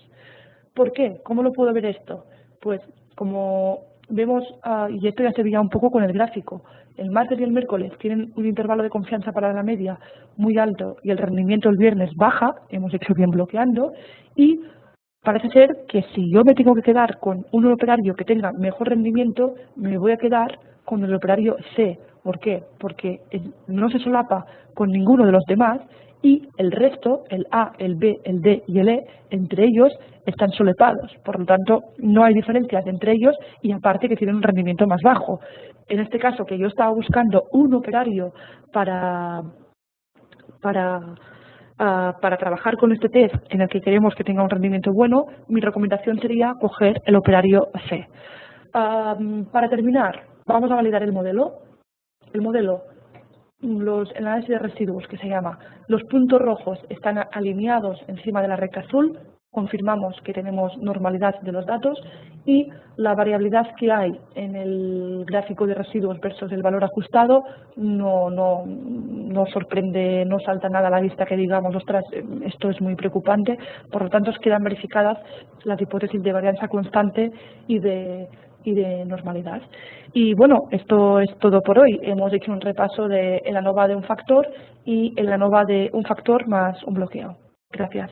¿Por qué? ¿Cómo lo puedo ver esto? Pues como vemos, y esto ya se veía un poco con el gráfico, el martes y el miércoles tienen un intervalo de confianza para la media muy alto y el rendimiento el viernes baja, hemos hecho bien bloqueando, y parece ser que si yo me tengo que quedar con un operario que tenga mejor rendimiento, me voy a quedar con el operario C. ¿Por qué? Porque no se solapa con ninguno de los demás y el resto, el A, el B, el D y el E, entre ellos están solepados. Por lo tanto, no hay diferencias entre ellos y aparte que tienen un rendimiento más bajo. En este caso, que yo estaba buscando un operario para trabajar con este test en el que queremos que tenga un rendimiento bueno, mi recomendación sería coger el operario C. Para terminar, vamos a validar el modelo. El modelo, el análisis de residuos, que se llama, los puntos rojos están alineados encima de la recta azul, confirmamos que tenemos normalidad de los datos y la variabilidad que hay en el gráfico de residuos versus el valor ajustado no sorprende, no salta nada a la vista que digamos, ostras, esto es muy preocupante, por lo tanto quedan verificadas las hipótesis de varianza constante y de normalidad. Y bueno, esto es todo por hoy. Hemos hecho un repaso de el ANOVA de un factor y el ANOVA de un factor más un bloqueo. Gracias.